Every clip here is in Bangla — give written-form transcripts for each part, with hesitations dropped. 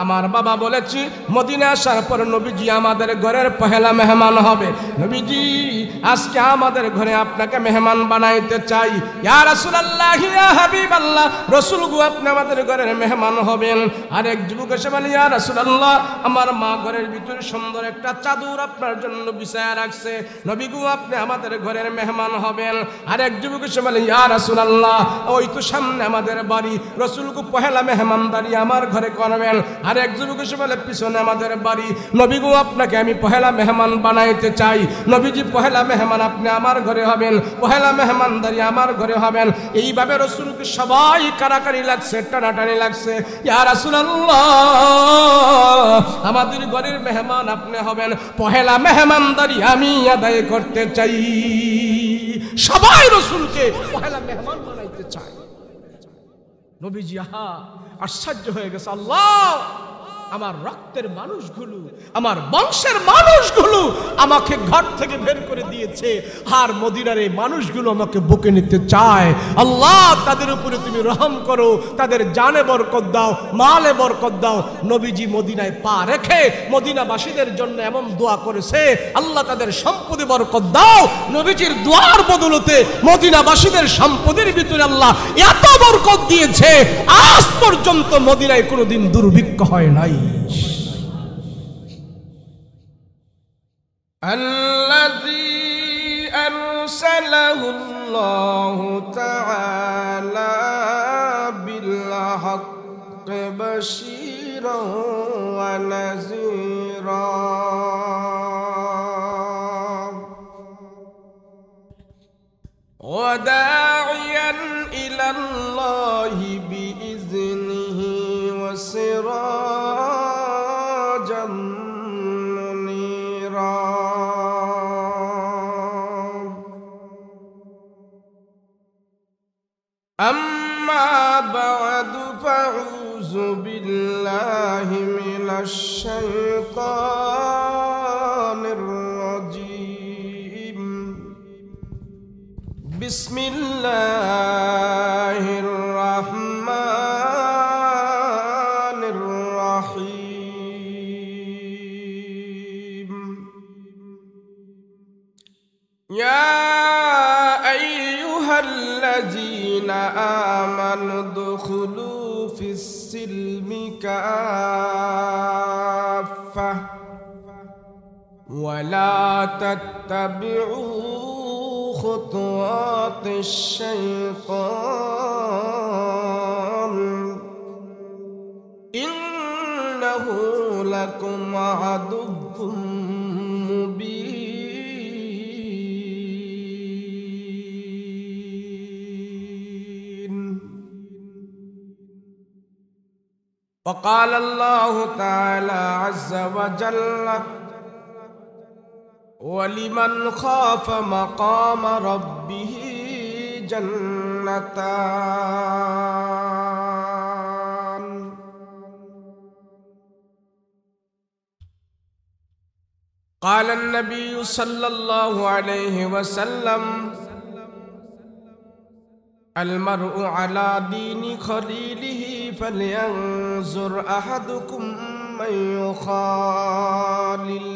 আমার বাবা বলেছি মদিনা আসার পর নবীজি আমাদের ঘরের পহেলা মেহমান হবে। নবীজি আজকে আমাদের ঘরে আপনাকে মেহমান বানাইতে চাই। ইয়া রাসূলুল্লাহ, ইয়া হাবিবাল্লাহ, রাসূল গো আপনি আমাদের ঘরের মেহমান হবেন। আরেক যুবক এসে বলে, ইয়া রাসূলুল্লাহ, আমার মা ঘরের ভিতরে সুন্দর একটা চাদর আপনার জন্য বিছায়া রাখছে, নবী গো আপনি আমাদের ঘরের মেহমান হবেন। আরেক যুবক এসে বলে, ইয়া রাসূলুল্লাহ, ওই তো সামনে আমাদের বাড়ি, রাসূল গো পহেলা মেহমানদারি আমার ঘরে করবেন। আরেক যুবক এসে বলে, পিছনে আমাদের বাড়ি, নবী গো আপনাকে আমি পহেলা মেহমান বানাইতে চাই। নবীজি পহেলা মেহমান আপনি আমার ঘরে হবেন, পহেলা মেহমানদারি আমার ঘরে হবেন। এইভাবে রাসূলকে সবাই কারাকারি লাগছে, টানাটানি লাগছে। ইয়া রাসূলুল্লাহ, আমাদের ঘরের মেহমান আপনি হবেন, পহেলা মেহমানদারি আমি আদায় করতে চাই। সবাই রাসূলকে পহেলা মেহমান বানাইতে চায়। নবীজি আহা আশ্চর্য হয়ে গেছে, আল্লাহ, আমার রক্তের মানুষগুলো, আমার বংশের মানুষগুলো আমাকে ঘর থেকে বের করে দিয়েছে, আর মদিনার এই মানুষগুলো আমাকে বুকে নিতে চায়। আল্লাহ, তাদের উপরে তুমি রহম করো, তাদের জানে বরকত দাও, মালে বরকত দাও। নবীজি মদিনায় পা রেখে মদিনাবাসীদের জন্য এমন দোয়া করেছে, আল্লাহ তাদের সম্পদে বরকত দাও। নবীজির দোয়ার বদলতে মদিনাবাসীদের সম্পদের ভিতরে আল্লাহ এত বরকত দিয়েছে, আজ পর্যন্ত মদিনায় কোনোদিন দুর্ভিক্ষ হয় নাই। الذي أرسله الله تعالى بالحق بشيرا ونذيرا وداعيا إلى الله بإذنه وسراجا منيرا. أما بعد فأعوذ بالله من الشيطان الرجيم. بسم الله الرحمن الرحيم. يا أيها الذين آمنوا ادخلوا في السلم كافة ولا تتبعوا خطوات الشيطان إنه لكم عدو مبين. وقال الله تعالى عز وجل: ولمن خاف مقام ربه جنتان. قال النبي صلى الله عليه وسلم: المرء على دين خليله فلينظر أحدكم من يخالل،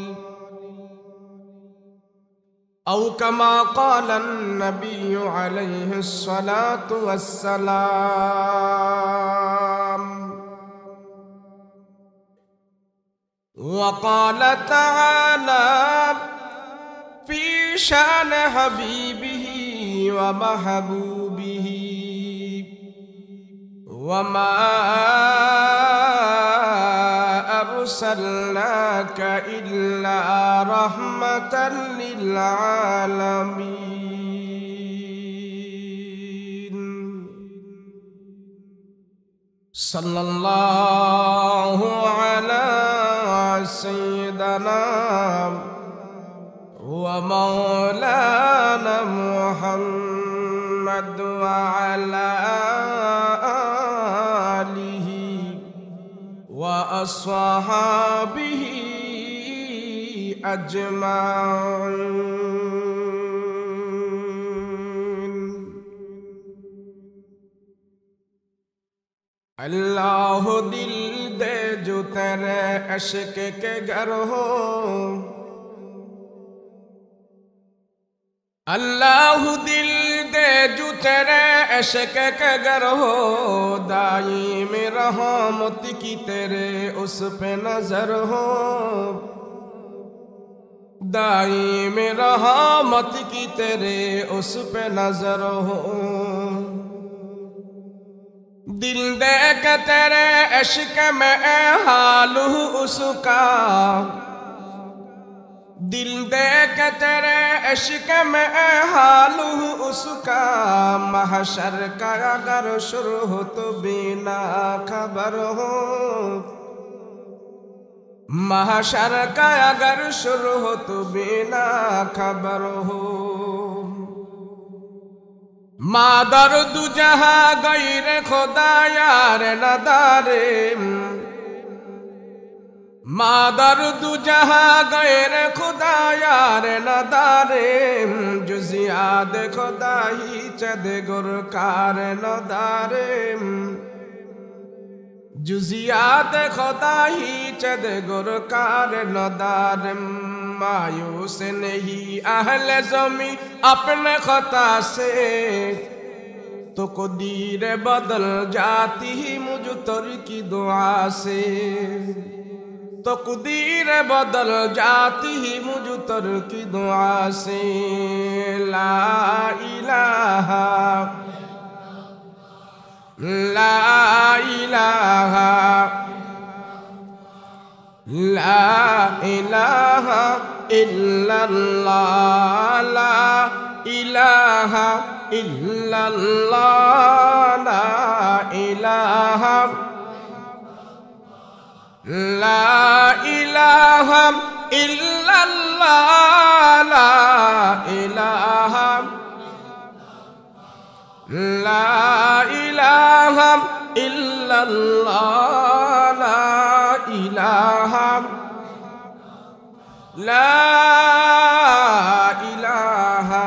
أو كما قال النبي عليه الصلاة والسلام. وقال تعالى في شان حبيبه ومحبوبه: وما أرسلناك إلا رحمة للعالمين. صلى الله على سيدنا ومولانا محمد وعلى آله وأصحابه أجمعين. الله दिल दे जो तेरे इश्क के घर हो। अल्लाह दिल दे जो तेरे इश्क के घर हो, दाईम रहमत की तेरे उस पे नजर हो, दाईम रहमत की तेरे उस पे नजर हो। दिल दे के तेरे इश्क में हाल उसका, दिल दे के तेरे इश्क में हाल उसका, महशर का अगर शुरू हो तो बिना खबर हो, महशर का अगर शुरू हो तो बिना खबर हो। मादर दु जहां गैर खुदा यार नदारे, मादर दु जहां गैर खुदा यार नदारे, जुजियाद खुदा ही चद गुरकार नदारे, जुजियात खुदा ही चद गुरकार नदार। मायूस नहीं अहले ज़मी अपने खता से, तो कदीर बदल जाती ही मुझ तर की दुआ से, तो कदीर बदल जाती ही मुझ तर की दुआ से। ला इलाहा ला इलाहा ला इलाहा इल्लल्लाह, ला इलाहा इल्लल्लाह, ला इलाहा ला इलाहा इल्लल्लाह, ला इलाहा ला इलाहा इल्लल्लाह, ला इलाहा ला इलाहा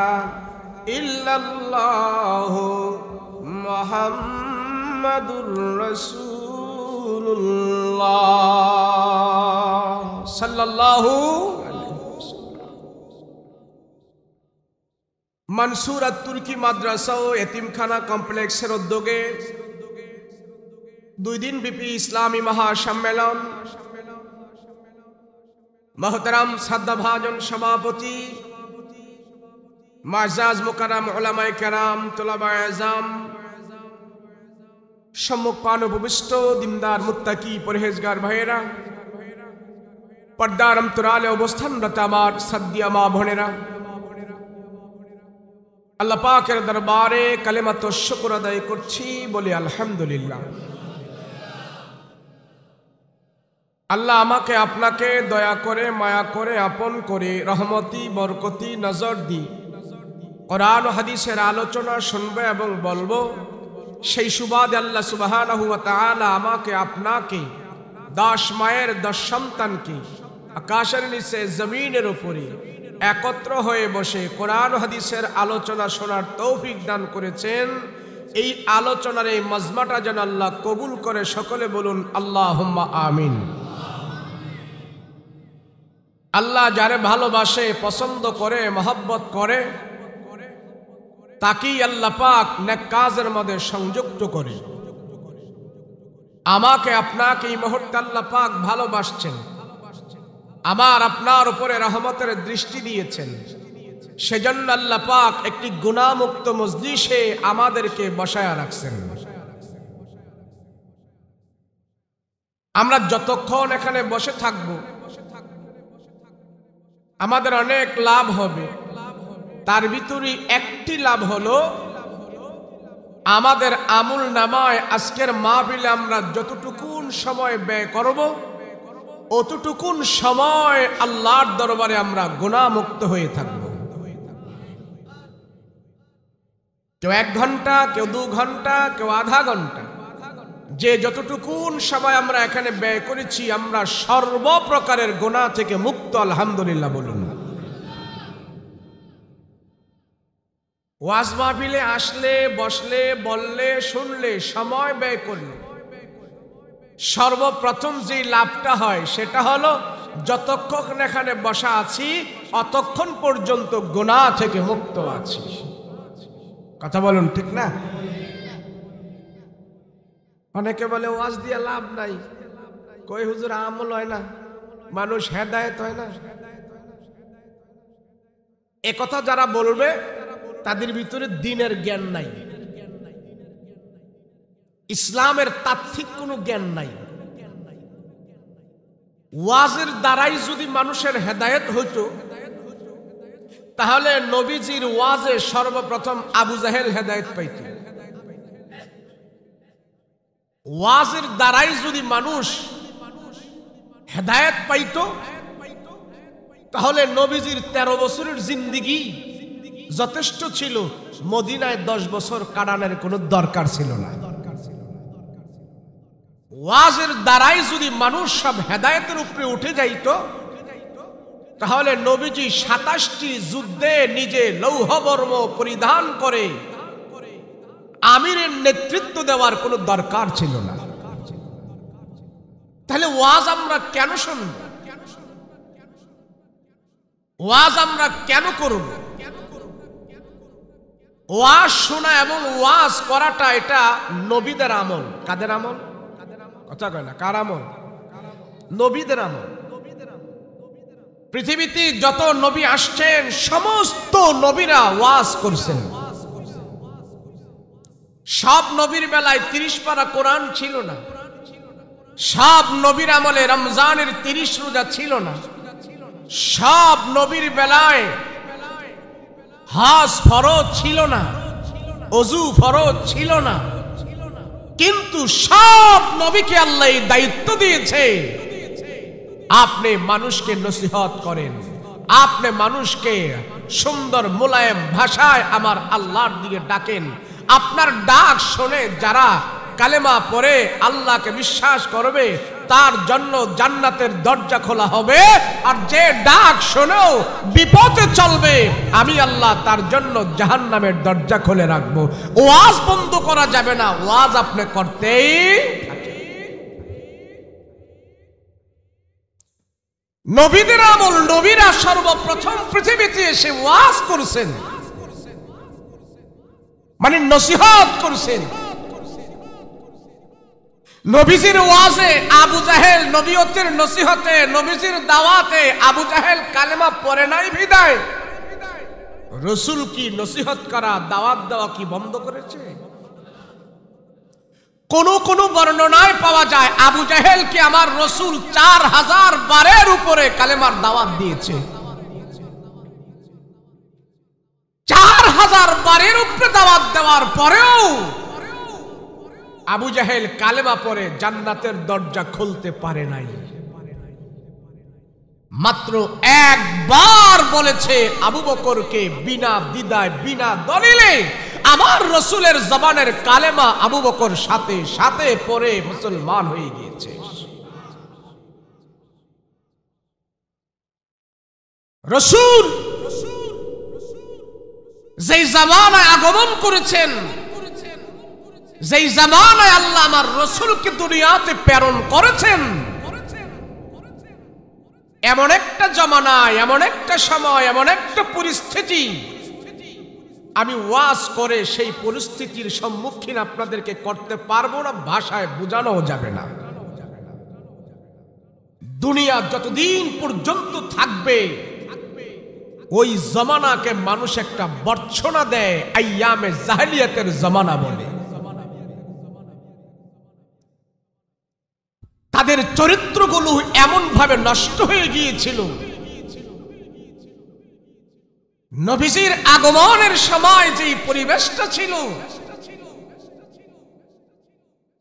इल्लल्लाह, मुहम्मदुर रसूलुल्लाह सल्लल्लाहु अलैहि वसल्लम। मंसूरा तुर्की माद्रासा ও এতিমখানা কমপ্লেক্সের উদ্যোগে 2 দিন ব্যাপী ইসলামী মহাসম্মেলন, মোহতারাম শ্রদ্ধাভাজন সভাপতি মুআজ্জাজ মুকাররম উলামায়ে কেরাম, তুলাবায়ে আযম, সম্মুখপান উপবিষ্ট দিনদার মুত্তাকি পরহেজগার ভাইয়েরা, পর্দার অন্তরালে অবস্থানরত আমার শ্রদ্ধেয় মা বোনেরা, আল্লাহ পাকের দরবারে কালেমাত শুকর আদায় করছি, বলি আলহামদুলিল্লাহ। আল্লাহ আমাকে আপনাকে দয়া করে মায়া করে আপন করে রহমতি বরকতি নজর দি কোরআন ও হাদিসের আলোচনা শুনবো এবং বলবো, সেই সুবাদে আল্লাহ সুবহানাহু ওয়া তাআলা আমাকে আপনাকে 10 মায়ের 10 সন্তানকে আকাশের নিচে জমিনের উপরে একত্র হয়ে বসে কোরআন ও হাদিসের আলোচনা শোনার তৌফিক দান করেছেন। এই আলোচনার এই মজমাটা যেন আল্লাহ কবুল করে, সকলে বলুন আল্লাহুম্মা আমিন। আল্লাহ যারে ভালোবাসে, পছন্দ করে, মহব্বত করে, তাকেই আল্লাহ পাক নেক কাজের মধ্যে সংযুক্ত করে। আমাকে আপনাকে এই মুহূর্তে আল্লাহ পাক ভালোবাসছেন, আমার আপনার উপরে রহমতের দৃষ্টি দিয়েছেন, সেজন্য আল্লাহ পাক একটি গুনাহমুক্ত মজলিসে আমাদেরকে বসায়া রাখছেন। আমরা যতক্ষণ এখানে বসে থাকব আমাদের অনেক লাভ হবে। তার ভিতরে একটি লাভ হলো, আমাদের আমুল নামায় আজকের মাহফিলে আমরা যতটুকুন সময় ব্যয় করব, অতটুকুন সময় আল্লাহর দরবারে আমরা গুনাহমুক্ত হয়ে থাকব। কেউ 1 ঘন্টা, কেউ 2 ঘন্টা, কেউ আধা ঘন্টা, যে যতটুকুন সময় আমরা এখানে ব্যয় করেছি, আমরা সর্বপ্রকারের গুনাহ থেকে মুক্ত, আলহামদুলিল্লাহ বলুন। ওয়াজ মাহফিলে আসলে, বসলে, বললে, শুনলে, সময় ব্যয় করলে, সর্বপ্রথম যে লাভটা হয় সেটা হলো যতক্ষণ এখানে বসা আছি অতক্ষণ পর্যন্ত গুনাহ থেকে মুক্ত আছি। কথা বলুন, ঠিক না? অনেকে বলে ওয়াজ দিয়ে লাভ নাই, কই হুজুর আমল হয় না, মানুষ হেদায়েত হয় না। একথা যারা বলবে তাদের ভিতরে দ্বীনের জ্ঞান নাই, ইসলামের তাত্ত্বিক কোনো জ্ঞান নাই। ওয়াজের দ্বারাই যদি মানুষের হেদায়েত হইতো তাহলে নবীজির ওয়াজে সর্বপ্রথম আবু জাহেল হেদায়েত পাইত। ওয়াজের দ্বারাই যদি মানুষ হেদায়েত পাইত তাহলে নবীজির 13 বছরের জিন্দেগি যথেষ্ট ছিল, মদিনায় 10 বছর কাটানোর কোনো দরকার ছিল না। ওয়াজের দ্বারাই যদি মানুষ সব হেদায়েতের উপরে উঠে যাইত তাহলে নবীজি 27টি যুদ্ধে নিজে লৌহবর্ম পরিধান করে আমিরের নেতৃত্ব দেওয়ার কোনো দরকার ছিল না। তাহলে ওয়াজ আমরা কেন শুনব? ওয়াজ আমরা কেন করব? ওয়াজ শোনা এবং ওয়াজ করাটা এটা নবীদের আমল। কাদের আমল? কথা কয় না, কার আমল? নবীদের আমল। পৃথিবীতে যত নবী আসছেন সমস্ত নবীরা ওয়াজ করছেন। সব নবীর বেলায় 30 পারা কোরআন ছিল না, সব নবীর আমলে রমজানের 30 রোজা ছিল না, সব নবীর বেলায় হজ ফরজ ছিল না, ওযু ফরজ ছিল না। কিন্তু সব নবীকে আল্লাহ এই দায়িত্ব দিয়েছে, আপনি মানুষকে নসিহত করেন, আপনি মানুষকে সুন্দর মোলায়েম ভাষায় আমার আল্লাহর দিকে ডাকেন। আপনার ডাক শুনে যারা কালেমা পড়ে আল্লাহকে বিশ্বাস করবে তার জন্য জান্নাতের দরজা খোলা হবে, আর যে ডাক শুনেও বিপদে চলবে আমি আল্লাহ তার জন্য জাহান্নামের দরজা খুলে রাখবো। ওয়াজ বন্ধ করা যাবে না, ওয়াজ আপনি করতেই থাকেন। নবীদের আমল, নবীরা সর্বপ্রথম পৃথিবীতে এসে ওয়াজ করছেন, মানে নসিহত করছেন। নবীজির ওয়াজে আবু জাহেল, নবীয়তের নসিহতে, নবীজির দাওয়াতে আবু জাহেল কালেমা পড়ে নাই বিদায় রাসূল কি নসিহত করা, দাওয়াত দেওয়া কি বন্ধ করেছে? কোন বর্ণনায় পাওয়া যায় আবু জাহেলকে আমার রাসূল 4000 বারের উপরে কালেমার দাওয়াত দিয়েছে। 4000 বারের উপরে দাওয়াত দেওয়ার পরেও আবু জাহেল কালেমা পড়ে জান্নাতের দরজা খুলতে পারে নাই। মাত্র একবার বলেছে আবু বকরকে বিনা দ্বিধায় বিনা দলিলে আমার রাসূলের জবানের কালেমা আবু বকর সাথে সাথে পড়ে মুসলমান হয়ে গিয়েছে। রাসূল যেই জামানায় আগমন করেছেন, যেই জামানায় আল্লাহ আমার রাসূলকে দুনিয়াতে প্রেরণ করেছেন, এমন একটা জামানায়, এমন একটা সময়, এমন একটা পরিস্থিতি আমি ওয়াজ করে সেই পরিস্থিতির সম্মুখীন আপনাদেরকে করতে পারবো না, ভাষায় বোঝানো যাবে না। দুনিয়া যতদিন পর্যন্ত থাকবে ওই জামানাকে মানুষ একটা বর্ণনা দেয়, আইয়ামে জাহেলিয়াতের জামানা বলে। তাদের চরিত্রগুলো এমন ভাবে নষ্ট হয়ে গিয়েছিল, নবীজির আগমনের সময় যে পরিবেশটা ছিল,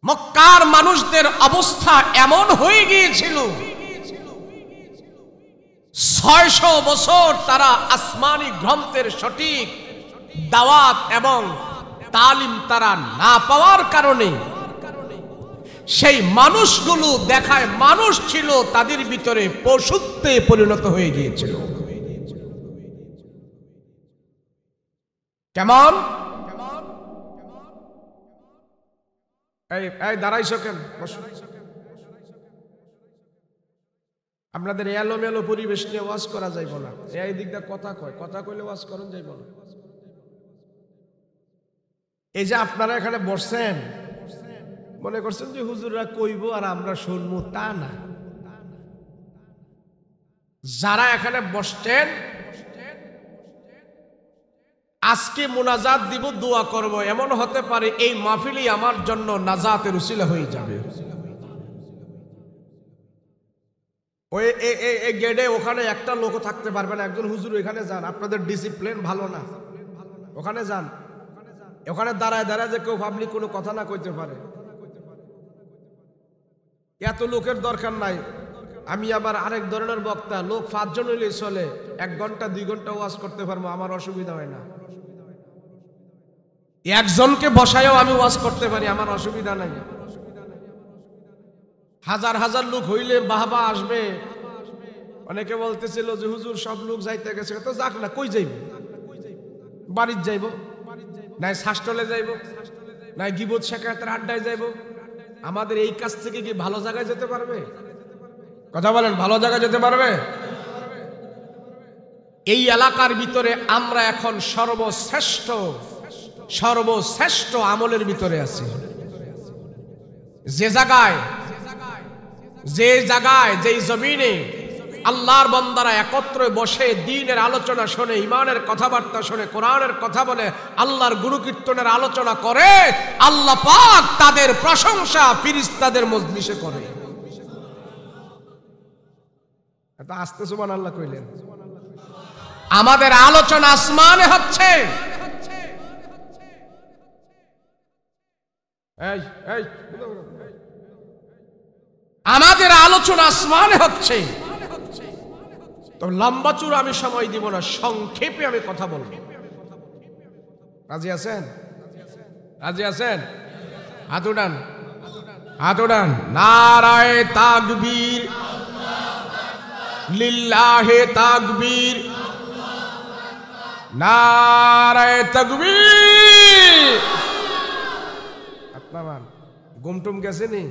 মক্কার মানুষদের অবস্থা এমন হয়ে গিয়েছিল 600 বছর তারা আসমানি গ্রন্থের সঠিক দাওয়াত এবং তালিম তারা না পাওয়ার কারণে সেই মানুষগুলো দেখায় মানুষ ছিল, তাদের ভিতরে পশুত্বে পরিণত হয়ে গিয়েছিল। কেমন? এই দাঁড়াইছো কেন? আপনাদের এলোমেলো পরিবেশ নিয়ে ওয়াজ করা যাইব না। এই দিকটা কথা কইলে ওয়াজ করুন যাইব না। এই যে আপনারা এখানে বসছেন, মনে করছেন যে হুজুররা কইব আর আমরা শুনবো, তা না। যারা এখানে বসছেন আজকে মুনাজাত দিব, দোয়া করব, এমন হতে পারে এই মাহফিলই আমার জন্য নাজাতের উসিলা হয়ে যাবে। ওই এই গেটে ওখানে একটা লোক থাকতে পারবে না। একজন হুজুর ওখানে যান, আপনাদের ডিসিপ্লিন ভালো না, ওখানে যান। ওখানে দাঁড়ায় যে কেউ পাবলিক কোনো কথা না কইতে পারে, এত লোকের দরকার নাই। আমি আবার আরেক ধরনের বক্তা, লোক 5 জন হইলেই চলে, 1 ঘন্টা 2 ঘন্টা ওয়াজ করতে পারবো, আমার অসুবিধা হয় না। একজনকে বসায়ও আমি ওয়াজ করতে পারি, আমার অসুবিধা নাই। হাজার হাজার লোক হইলে বাহবা আসবে। অনেকে বলতেছিল যে হুজুর সব লোক যাইতে গেছে, তো যাক না, কই যাইব? বাড়ির যাইব, নাই শাসটলে যাইব, নাই গিবত শেখায়তের আড্ডায় যাইব। আমাদের এই কাজ থেকে কি ভালো জায়গায় যেতে পারবে? কথা বলেন, ভালো জায়গায় যেতে পারবে? এই এলাকার ভিতরে আমরা এখন সর্বশ্রেষ্ঠ আমলের ভিতরে আছি। যে জায়গায় যেই জমিনে আল্লাহর বান্দারা একত্রে বসে দ্বীনের আলোচনা শোনে, ইমানের কথাবার্তা শোনে, কোরআনের কথা বলে, আল্লাহর গুরুকীর্তনের আলোচনা করে, আল্লাহ পাক তাদের প্রশংসা ফেরেশতাদের মজলিসে করে। এটা আস্তে সুবহানাল্লাহ কইলেন। আমাদের আলোচনা আসমানে হচ্ছে। আমাদের আলোচনা আসমানে হচ্ছে। তো লম্বা চূড়া আমি সময় দিব না, সংক্ষেপে আমি কথা বলবো। রাজি আছেন? হাত উঠান। নারায়ে তাকবীর, লিল্লাহে তাকবীর, নারায়ে তাকবীর। আপনার গুমটুম গেছে নি?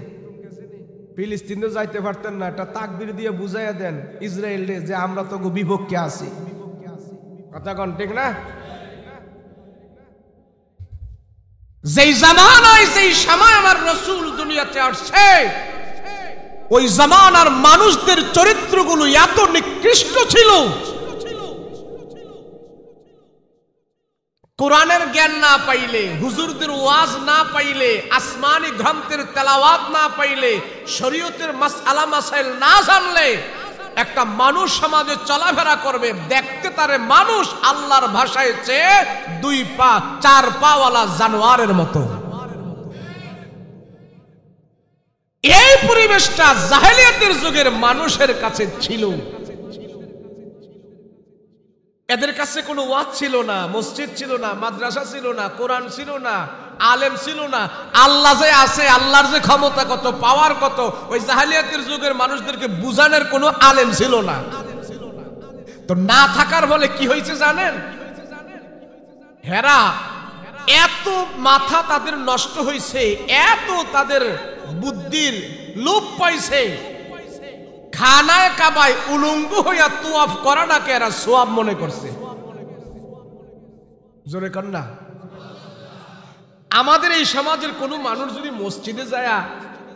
ফিলিস্তিনে যাইতে পারতেন না, এটা তাকবীর দিয়ে বুঝাইয়া দেন ইসরায়েলে যে আমরা তো বিপক্ষে আছি। কথা কোন ঠিক না? যেই জামানায় যেই সময় আমার রাসূল দুনিয়াতে আসছে, ওই জামানার মানুষদের চরিত্রগুলো এত নিকৃষ্ট ছিল, কোরআনের জ্ঞান না পাইলে, হুজুরদের ওয়াজ না পাইলে, আসমানি গ্রন্থের তেলাওয়াত না পাইলে, শরীয়তের মাসআলা মাসাইল না জানলে একটা মানুষ সমাজে চলাফেরা করবে, দেখতে তারে মানুষ আল্লাহর ভাষায় চেয়ে 2 পা 4 পাওয়ালা জানোয়ারের মতো। এই পরিবেশটা জাহেলিয়াতের যুগের মানুষের কাছে ছিল। এদের কাছে কোনো ওয়াজ ছিল না, মসজিদ ছিল না, মাদ্রাসা ছিল না, কোরআন ছিল না, আলেম ছিল না। আল্লাহ যে আছে, আল্লাহর যে ক্ষমতা কত, পাওয়ার কত, ওই জাহেলিয়াতের যুগের মানুষদেরকে বুঝানোর কোনো আলেম ছিল না। তো না থাকার ফলে কি হয়েছে জানেন? হেরা এত মাথা তাদের নষ্ট হয়েছে, এত তাদের বুদ্ধির লোপ পাইছে, খানায় কাবায় উলঙ্গ হইয়া তুয়াফ করাটাকে এরা সোয়াব মনে করছে। জোরে কন্যা। আমাদের এই সমাজের কোন মানুষ যদি মসজিদে যায়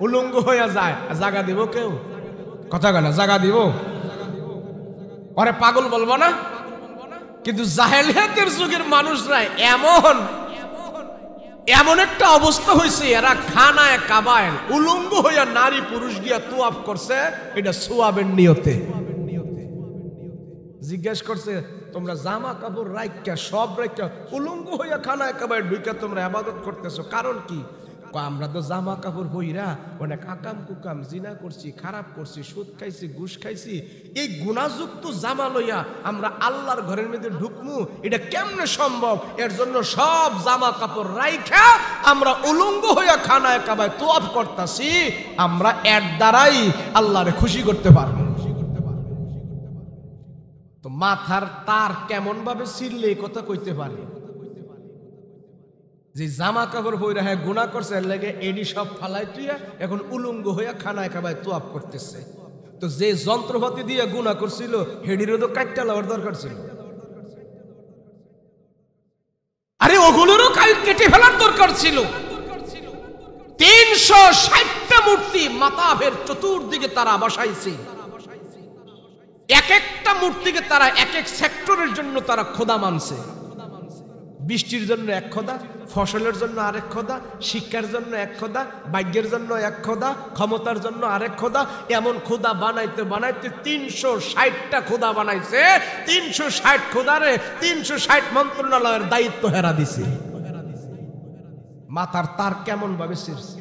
উলঙ্গ হইয়া যায়, জাগা দিব কেউ? কথা কয় না, জাগা দিব? ওরে পাগল বলবো না? কিন্তু জাহেলিয়াতের যুগের মানুষরা এমন একটা অবস্থা হয়েছে, এরা খানায় কাবায় উলঙ্গ হইয়া নারী পুরুষ গিয়া তুয়াফ করছে, এটা সোয়াবের নিয়তে। জিজ্ঞেস করছে, তোমরা জামা কাপড় রাইখা সব রাইখা উলঙ্গ হইয়া খানায় কাবায় ঢুইকা তোমরা ইবাদত করতেছো, কারণ কি? আমরা তো জামা কাপড় হইরা অনেক আকাম কুকাম, জিনা করছি, খারাপ করছি, সুদ খাইছি, ঘুষ খাইছি, এই গুনাহযুক্ত জামা লইয়া আমরা আল্লাহর ঘরের মধ্যে ঢুকমু, এটা কেমনে সম্ভব? এর জন্য সব জামা কাপড় রাইখা আমরা উলঙ্গ হইয়া খানায় কাবায় তোয়াফ করতাছি, আমরা এর দ্বারাই আল্লাহরে খুশি করতে পারবো। তো মাথার তার কেমন ভাবে ছিড়লে এই কথা কইতে পারে? যে জামা কাপড় পইরা হ্যাঁ গুনাহ করছে, এর লাগে এডি সব ফালাই তুইয়া এখন উলঙ্গ হইয়া খানায় কাবায় তোয়াফ করতেছে। তো যে যন্ত্রপাতি দিয়ে গুনাহ করছিল হেডিরও তো কাটটা লাগার দরকার ছিল। আরে ওগুলোরও কেটে ফেলার দরকার ছিল। 360টা মূর্তি মাতাবের চতুর্দিকে তারা বসাইছে। এক একটা মূর্তিকে তারা এক এক সেক্টরের জন্য তারা খোদা মানছে। বৃষ্টির জন্য এক খোদা, ফসলের জন্য আরেক খোদা, শিক্ষার জন্য এক খোদা, ভাগ্যের জন্য এক খোদা, ক্ষমতার জন্য আরেক খোদা। এমন খোদা বানাইতে বানাইতে 360টা খোদা বানাইছে। 360 খোদারে 360 মন্ত্রণালয়ের দায়িত্ব হেরা দিছে। মাথার তার কেমন ভাবে ছিঁড়ছে।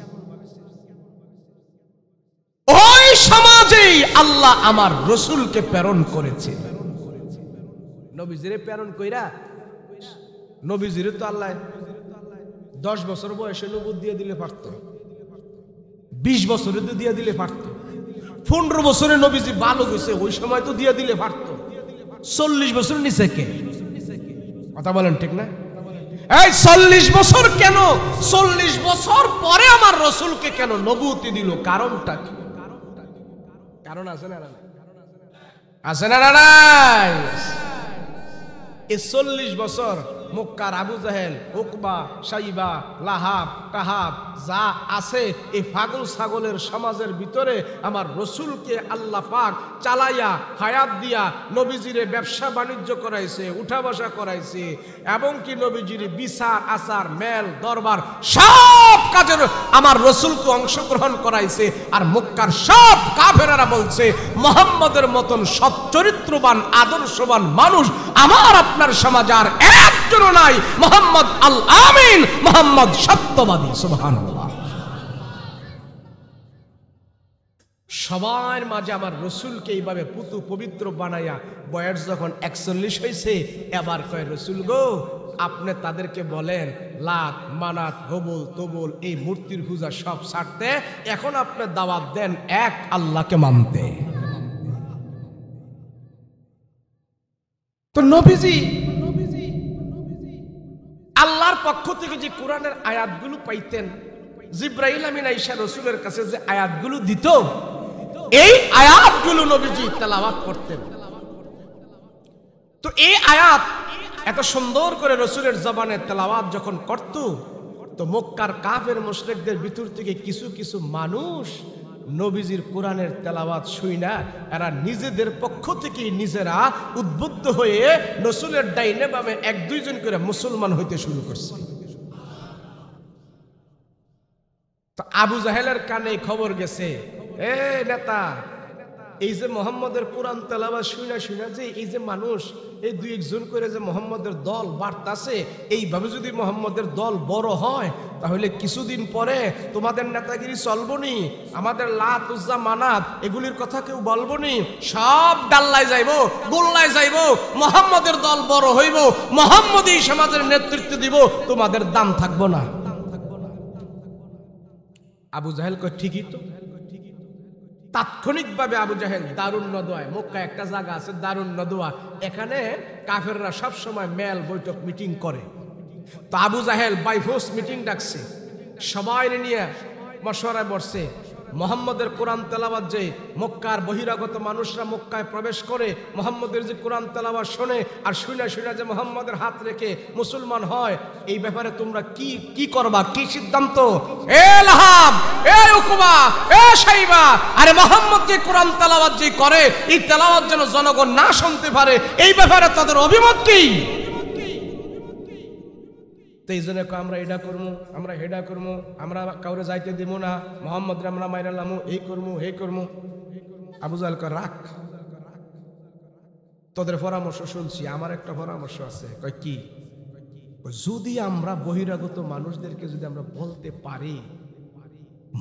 ওই সমাজেই আল্লাহ আমার রসুলকে প্রেরণ করেছে। নবীজিরে প্রেরণ কইরা, নবীজিরে তো আল্লাহ 10 বছর বয়সে নবুয়ত দিয়ে দিলে পারত, 20 বছরে তো দিয়ে দিলে পারত, 15 বছরে নবীজি বালক হয়েছে ওই সময় তো দিয়ে দিলে পারত। 40 বছর নিচে কে? কথা বলেন ঠিক না? এই 40 বছর কেন? 40 বছর পরে আমার রসুলকে কেন নবুয়তি দিল? কারণটা কি? কারণ আছে না? আছে না? নাই। এই 40 বছর মক্কার আবু জাহেল, উকবা, শাইবা, লাহাব, তাহাব যা আছে এই পাগল ছাগলের সমাজের ভিতরে আমার রসুলকে আল্লাহ পাক চালাইয়া হায়াত দিয়া নবীজিরে ব্যবসা বাণিজ্য করাইছে, উঠা বসা করাইছে, এবং কি নবীজিরে বিচার আচার মেল দরবার সব কাজের আমার রসুলকে অংশগ্রহণ করাইছে। আর মক্কার সব কাফেরেরা বলছে মুহাম্মদের মতন সৎ চরিত্রবান আদর্শবান মানুষ আমার আপনার সমাজ আর একজন নাই। মুহাম্মদ আল আমিন, মুহাম্মদ সত্যবাদী। সুবহানাল্লাহ। সবার মাঝে আমার রসুলকে এইভাবে পুতু পবিত্র বানাইয়া বয়স যখন 41 হয়েছে, এবার কয় রসুল গো আপনি তাদেরকে বলেন লাত মানাত হবল তবল এই মূর্তির পূজা সব ছাড়তে, এখন আপনি দাওয়াত দেন এক আল্লাহকে মানতে। তো নবীজি আল্লাহর পক্ষ থেকে যে কোরআনের আয়াতগুলো পাইতেন, জিব্রাইল আমিন আয়েশা রসুলের কাছে যে আয়াতগুলো দিত, এই আয়াতগুলো নবীজি তেলাওয়াত করতেন। তো এই আয়াত এত সুন্দর করে রসুলের জবানে তেলাওয়াত যখন করত, তো মক্কার কাফের মুশরিকদের ভিতর থেকে কিছু কিছু মানুষ নবীজির কোরআনের তেলাওয়াত শুইনা এরা নিজেদের পক্ষ থেকে নিজেরা উদ্বুদ্ধ হয়ে রসুলের ডাইনে বামে 1-2 জন করে মুসলমান হইতে শুরু করছে। তো আবু জাহেলের কানে খবর গেছে, এ নেতা, এই যে মোহাম্মদের কোরআন তেলাওয়াত শুইনা শুইনা যে এই যে মানুষ এই 2-1 জন করে যে মোহাম্মদের দল বাড়তাছে, এইভাবে যদি মোহাম্মদের দল বড় হয় তাহলে কিছুদিন পরে তোমাদের নেতাগিরি চলবনি, আমাদের লাত উজ্জা মানাত এগুলির কথা কেউ বলবনি, সব ডাল্লায় যাইব, গোল্লায় যাইব, মোহাম্মদের দল বড় হইব, মোহাম্মদই সমাজের নেতৃত্ব দিব, তোমাদের দাম থাকবো না। আবু জাহেল কয় ঠিকই তো। তাৎক্ষণিকভাবে আবু জাহেল দারুন নদওয়ায়, মক্কা একটা জায়গা আছে দারুন নদওয়া, এখানে কাফেররা সব সময় মেল বৈঠক মিটিং করে। তো আবু জাহেল বাইফোর্স মিটিং ডাকছে, সবাই নিয়ে মশওয়ারায় বসছে। মোহাম্মদের কোরআন তেলাওয়াত যে মক্কার বহিরাগত মানুষরা মক্কায় প্রবেশ করে মোহাম্মদের যে কোরআন তেলাওয়াত শোনে আর শুনে শুনে যে মোহাম্মদের হাত রেখে মুসলমান হয়, এই ব্যাপারে তোমরা কি করবা, কি সিদ্ধান্ত? এ লাহাব, এ উকবা, এ শাইবা, আরে মোহাম্মদ যে কোরআন তেলাওয়াত যে করে এই তেলাওয়াত যেন জনগণ না শুনতে পারে, এই ব্যাপারে তাদের অভিমত কি? তো এই জন্য আমরা এটা করবো, আমরা হেডা করবো, আমরা কাউরে যাইতে দিব না, মোহাম্মদরে আমরা মাইরালামু, এই করবো হে করবো। আবু জাহেল কয় রাখ, তোদের পরামর্শ শুনছি, আমার একটা পরামর্শ আছে। কয় কি? যদি আমরা বহিরাগত মানুষদেরকে যদি আমরা বলতে পারি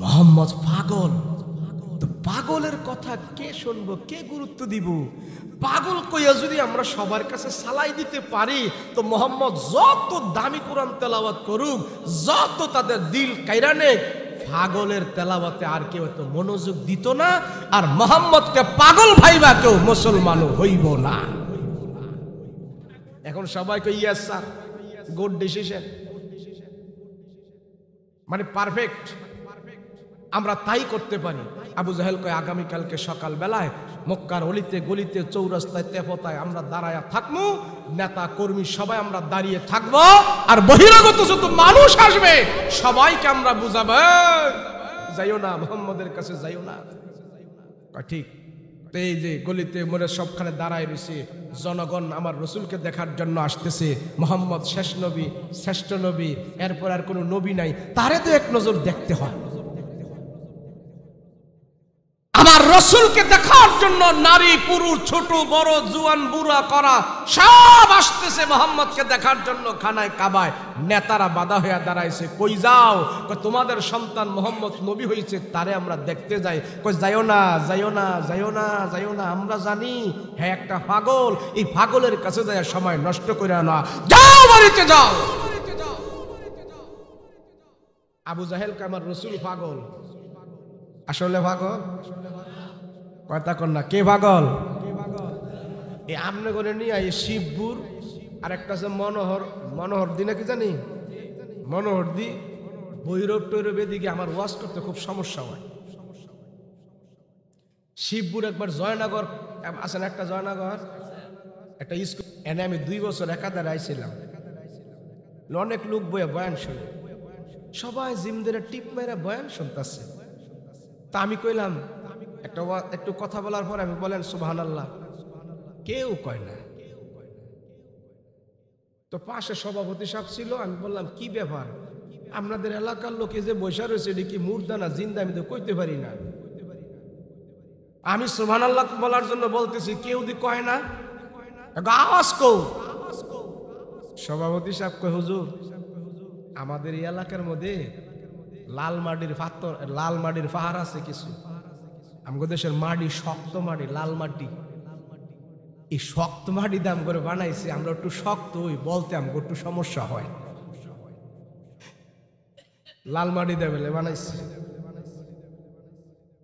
মোহাম্মদ পাগল, তো পাগলের কথা কে শুনবো, কে গুরুত্ব দিব? পাগল কইয়া যদি আমরা সবার কাছে সালাই দিতে পারি, তো মোহাম্মদ যত দামি কোরআন তেলাওয়াত করুক, যত তাদের দিল কাইরা নেক, পাগলের তেলাওয়াতে আর কেউ তো মনোযোগ দিত না, আর মোহাম্মদকে পাগল ভাইবা কেউ মুসলমানও হইব না। এখন সবাইকে ইয়েস স্যার, গুড ডিসিশন, মানে পারফেক্ট। আমরা তাই করতে পারি। আবু জাহেল কয় আগামীকালকে সকাল বেলায় মক্কার অলিতে গলিতে চৌরাস্তায় তেপতায় আমরা দাঁড়ায়া থাকবো, নেতা কর্মী সবাই আমরা দাঁড়িয়ে থাকবো, আর বহিরাগত যত মানুষ আসবে সবাইকে আমরা বুঝাবো, যাইও না, মুহাম্মদের কাছে যাইও না। ঠিক এই যে গলিতে মোড়ে সবখানে দাঁড়ায় রয়েছে জনগণ আমার রসুলকে দেখার জন্য আসতেছে। মোহাম্মদ শেষ নবী, শ্রেষ্ঠ নবী, এরপর আর কোনো নবী নাই, তারে তো এক নজর দেখতে হয়। আমার রসুলকে দেখার জন্য নারী পুরুষ ছোট বড় জুয়ান বুড়া করা সব আসতেছে মোহাম্মদকে দেখার জন্য খানায় কাবায়। নেতারা বাধা হয়ে দাঁড়াইছে, কই যাও? তোমাদের সন্তান মোহাম্মদ নবী হয়েছে, তারে আমরা দেখতে যাই। কই যাইও না, যাইও না, যাইও না, যাইও না, আমরা জানি হ্যাঁ একটা পাগল, এই পাগলের কাছে যায় সময় নষ্ট করে না, যাও বাড়িতে যাও। আবু জাহেলকে আমার রসুল পাগল, আসলে পাগল কথা কর না, কে পাগল? এই আমনে করে নিয়ে এই শিবপুর আর একটা আছে মনোহর, মনোহর দি নাকি জানি, মনোহর দি ভৈরব টৈরব এদিকে আমার ওয়াজ করতে খুব সমস্যা হয়। শিবপুর একবার জয়নগর আছেন, একটা জয়নগর একটা স্কুল, এনে আমি 2 বছর একাধারে আইছিলাম। অনেক লোক বইয়া বয়ান শুনে, সবাই জিমদের টিপ মেরে বয়ান শুনতেছে। তা আমি কইলাম একটু কথা বলার পর আমি বলেন সুবহানাল্লাহ, কেউ কয় না। তো পাশে সভাপতি সাহেব ছিল, আমি বললাম কি ব্যাপার, আপনাদের এলাকার লোকে যে বৈশা রয়েছে এটি কি মুর্দা না জিন্দা, আমি তো কইতে পারি না। আমি সুবহানাল্লাহ বলার জন্য বলতেছি, কেউ দি কয় না, আওয়াজ কও। সভাপতি সাহেব কয় হুজুর আমাদের এই এলাকার মধ্যে লাল মাটির পাহাড় আছে কিছু, আমাদের দেশের মাটি শক্ত মাটি, লাল মাটি, এই শক্ত মাটি দাম করে বানাইছে, আমরা একটু শক্ত হই, বলতে আমাকে একটু সমস্যা হয়, লাল মাটি দেবে বানাইছে।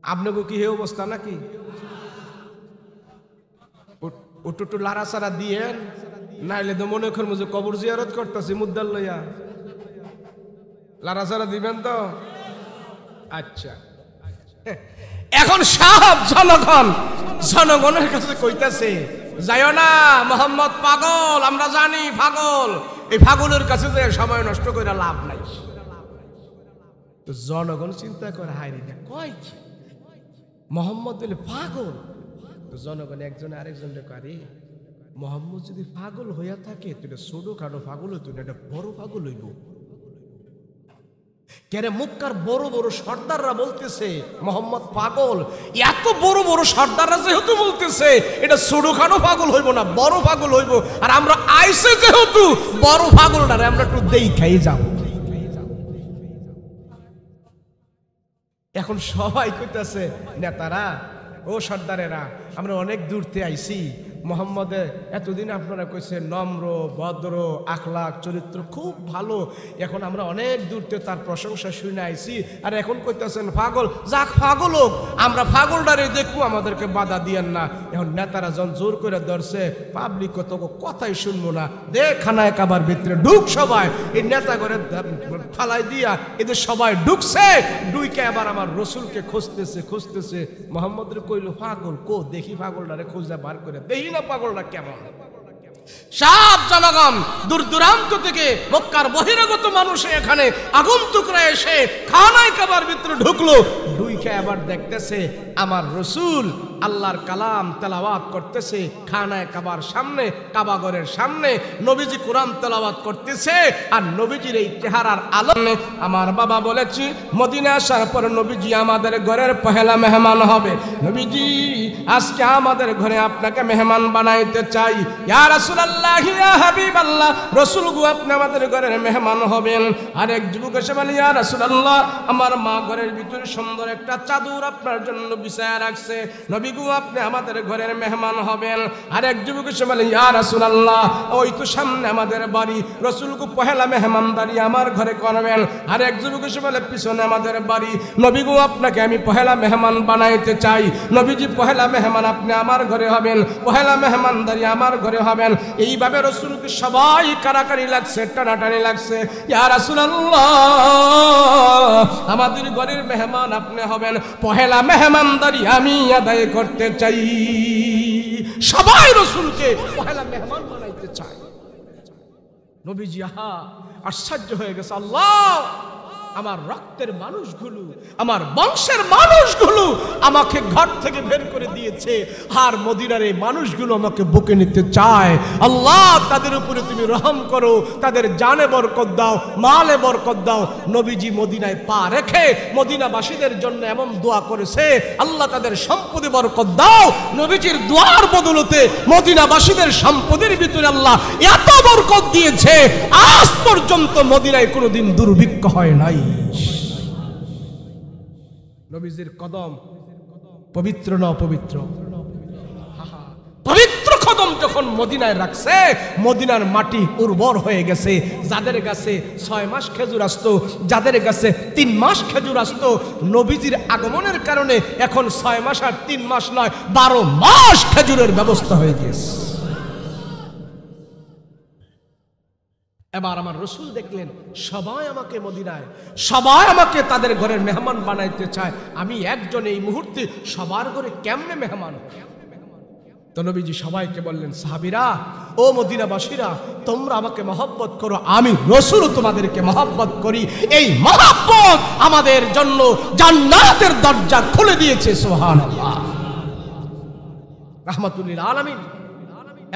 আপনাকে কি হে অবস্থা নাকি? একটু লাড়াচাড়া দিয়েন, নাইলে তো মনে করবো যে কবর জিয়ারত করতেছি মুদ্দার লইয়া, লাড়াচাড়া দিবেন তো? আচ্ছা, এখন সব জনগণের কাছে কইতাছে যাইও না, মোহাম্মদ পাগল, আমরা জানি পাগল, এই পাগলের কাছে যে সময় নষ্ট করে লাভ নাই। তো জনগণ চিন্তা করে হায় রে কয় কি মোহাম্মদ বলে পাগল। তো জনগণ একজন আরেকজনকে কয় মোহাম্মদ যদি পাগল হইয়া থাকে তুই ছোট খাটো পাগল হইতো না, এটা বড় পাগল হইব। কেরে মক্কার বড় বড় সর্দাররা বলতেছে মোহাম্মদ পাগল, এত বড় বড় সর্দাররা যেহেতু বলতেছে এটা ছোটখাটো পাগল হইব না, বড় পাগল হইব। আর আমরা আইসে যেহেতু বড় পাগলটারে আমরা একটু দেখাই যাব। এখন সবাই কইতাছে নেতারা, ও সর্দারেরা, আমরা অনেক দূরতে আইছি, মোহাম্মদের এতদিন আপনারা কইছেন নম্র ভদ্র আখলাক চরিত্র খুব ভালো, এখন আমরা অনেক দূরতে তার প্রশংসা শুনে আইছি, আর এখন কইতেছেন পাগল। যাক পাগল হোক, আমরা পাগলটারে দেখবো, আমাদেরকে বাধা দিয়েন না। এখন নেতারা যখন জোর করে ধরছে, পাবলিক কত কথাই শুনবো না, দে খানায় কাবার ভিতরে ঢুক সবাই। এই নেতা করে ফালাই দিয়া এদের সবাই ঢুকছে, ঢুকে আবার আমার রসুলকে খুঁজতেছে। মোহাম্মদের কইল পাগল কো, দেখি পাগলটারে খুঁজে বার করে দেখি না পাগলটা কেমন। সব জনগণ দূর দূরান্ত থেকে মক্কার বহিরাগত মানুষ এখানে আগন্তুকরা এসে খানায় কাবার ভিতরে ঢুকলো, ঢুকে আবার দেখতেছে আমার রসুল আল্লাহর কালাম তেলাওয়াত করতেছে খানায় কাবার সামনে, কাবাগরের সামনে নবীজি কোরআন তেলাওয়াত করতেছে। আর নবীজির এই চেহারার আলোকে আমার বাবা বলেছি মদিনা আসার পর নবীজি আমাদের ঘরের পহেলা মেহমান হবে। নবীজি আজকে আমাদের ঘরে আপনাকে মেহমান বানাইতে চাই। ইয়া রাসূলুল্লাহ, ইয়া হাবিবাল্লাহ, রাসূল গো আপনি আমাদের ঘরের মেহমান হবেন। আর এক যুবক এসে বলে ইয়া রাসূলুল্লাহ, আমার মা ঘরের ভিতরে সুন্দর একটা চাদর আপনার জন্য বিছায়া রাখছে। নবী নবী গো আপনি আমাদের ঘরের মেহমান হবেন। আর এক যুবক এসে বলে ইয়া রাসূলুল্লাহ ওই তো সামনে আমাদের বাড়ি, রাসূল গো পহেলা মেহমানদারি আমার ঘরে করবেন। আর এক যুবক এসে বলে পিছনে আমাদের বাড়ি, নবী গো আপনাকে আমি পহেলা মেহমান বানাইতে চাই। নবীজি পহেলা মেহমান আপনি আমার ঘরে হবেন, পহেলা মেহমানদারি আমার ঘরে হবেন। এইভাবে রাসূলকে সবাই কারাকারি লাগছে, টানাটানি লাগছে। ইয়া রাসূলুল্লাহ আমাদের ঘরের মেহমান আপনি হবেন, পহেলা মেহমানদারি আমি আদায় করতে চাই। সবাই রাসূলকে পহেলা মেহমান বানাইতে চায়। নবীজি আহা আশ্চর্য হয়ে গেছে, আল্লাহ আমার রক্তের মানুষগুলো, আমার বংশের মানুষগুলো আমাকে ঘর থেকে বের করে দিয়েছে, আর মদিনার এই মানুষগুলো আমাকে বুকে নিতে চায়। আল্লাহ তাদের উপরে তুমি রহম করো, তাদের জানে বরকত দাও, মালে বরকত দাও। নবীজি মদিনায় পা রেখে মদিনাবাসীদের জন্য এমন দোয়া করেছে, আল্লাহ তাদের সম্পদে বরকত দাও। নবীজির দোয়ার বদলতে মদিনাবাসীদের সম্পদের ভিতরে আল্লাহ এত বরকত দিয়েছে, আজ পর্যন্ত মদিনায় কোনোদিন দুর্ভিক্ষ হয় নাই। নবীজির কদম পবিত্র না অপবিত্র? পবিত্র কদম যখন মদিনায় রাখছে, মদিনার মাটি উর্বর হয়ে গেছে। যাদের কাছে 6 মাস খেজুর আসতো, যাদের কাছে 3 মাস খেজুর আসতো, নবীজির আগমনের কারণে এখন 6 মাস আর 3 মাস নয়, 12 মাস খেজুরের ব্যবস্থা হয়ে গেছে। এবার আমার রসুল দেখলেন সবাই আমাকে মদিনায়, সবাই আমাকে তাদের ঘরের মেহমান বানাইতে চায়, আমি একজন এই মুহূর্তে সবার ঘরে কেমনে মেহমান? তো নবীজি সবাইকে বললেন, সাহাবীরা ও মদিনাবাসীরা তোমরা আমাকে মহব্বত করো, আমি রসুল তোমাদেরকে মহব্বত করি। এই মহব্বত আমাদের জন্য জান্নাতের দরজা খুলে দিয়েছে। সুবহানাল্লাহ, রাহমাতুল লিল আলামিন।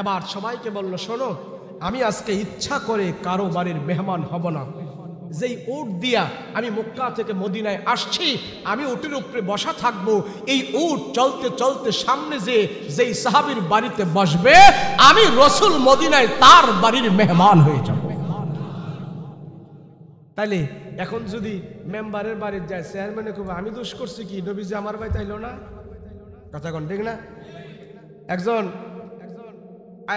এবার সবাইকে বলল, শোনো আমি আজকে ইচ্ছা করে কারো বাড়ির মেহমান হব না। যেই উট দিয়া আমি মক্কা থেকে মদিনায় আসছি, আমি উটের উপরে বসা থাকবো। এই উট চলতে চলতে সামনে যেই সাহাবীর বাড়িতে বসবে, আমি রসুল মদিনায় তার বাড়ির মেহমান হয়ে যাব। তাইলে এখন যদি মেম্বারের বাড়ি যায়, চেয়ারম্যানে কবে আমি দোষ করছি কি, নবীজি আমার বাড়িতে আইলো না? কথা কোন ঠিক না?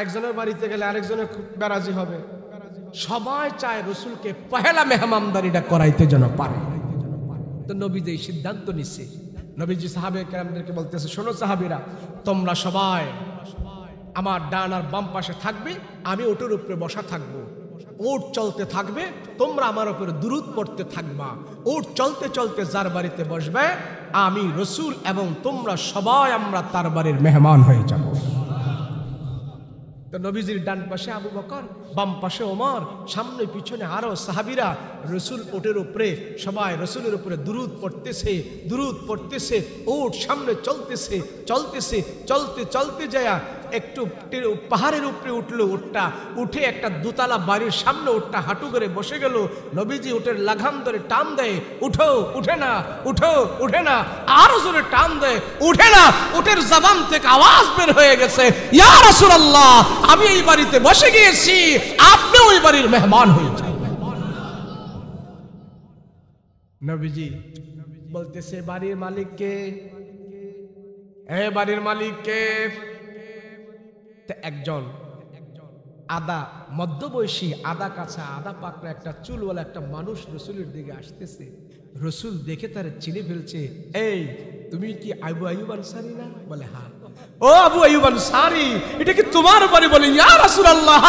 একজনের বাড়িতে গেলে আরেকজনের খুব বেরাজি হবে। সবাই চায় রসুলকে পহেলা মেহমানদারিটা করাইতে যেন পারে। তো নবীজি এই সিদ্ধান্ত নিচ্ছে। নবীজি সাহাবে কেরামদেরকে বলতেছে, শোনো সাহাবীরা তোমরা সবাই আমার ডান আর বাম পাশে থাকবে, আমি ওটার উপরে বসা থাকবো। উট চলতে থাকবে, তোমরা আমার উপরে দুরূদ পড়তে থাকবা। উট চলতে চলতে যার বাড়িতে বসবে, আমি রসুল এবং তোমরা সবাই আমরা তার বাড়ির মেহমান হয়ে যাব। তো নবীজির ডান পাশে আবু বকর, বাম পাশে ওমর, সামনে পিছনে আরো সাহাবীরা। রসুল উটের উপরে, সবাই রসুলের উপরে দুরূদ পড়তেছে, দুরূদ পড়তেছে। উট সামনে চলতেছে, চলতেছে, চলতে চলতে যায় একটু পাহাড়ের উপরে উঠলো। উটটা উঠে একটা দোতলা বাড়ির সামনে উটটা হাঁটু করে বসে গেল। নবীজি উটের লাগাম ধরে টান দেয়, উঠো, উঠে না, উঠো, উঠে না। আরো জোরে টান দেয়, উঠে না। উটের জবান থেকে আওয়াজ বের হয়ে গেছে, ইয়া রাসূলুল্লাহ আমি এই বাড়িতে বসে গিয়েছি, আপনি ওই বাড়ির মেহমান হয়ে যান। নবীজি বলতেছে, বাড়ির মালিককে, এ বাড়ির মালিককে? একজন আদা মধ্যবয়সী, আদা কাছা, আদা পাকড়া একটা চুলওয়ালা একটা মানুষ রসুলের দিকে আসতেছে। রসুল দেখে তার চিনে ফেলছে, এই তুমি কি আবু আইয়ুব আনসারী না? বলে হ্যাঁ। ও আবু আইয়ুব আনসারী, এটা কি তোমার বাড়ি? বলে ইয়া রাসূলুল্লাহ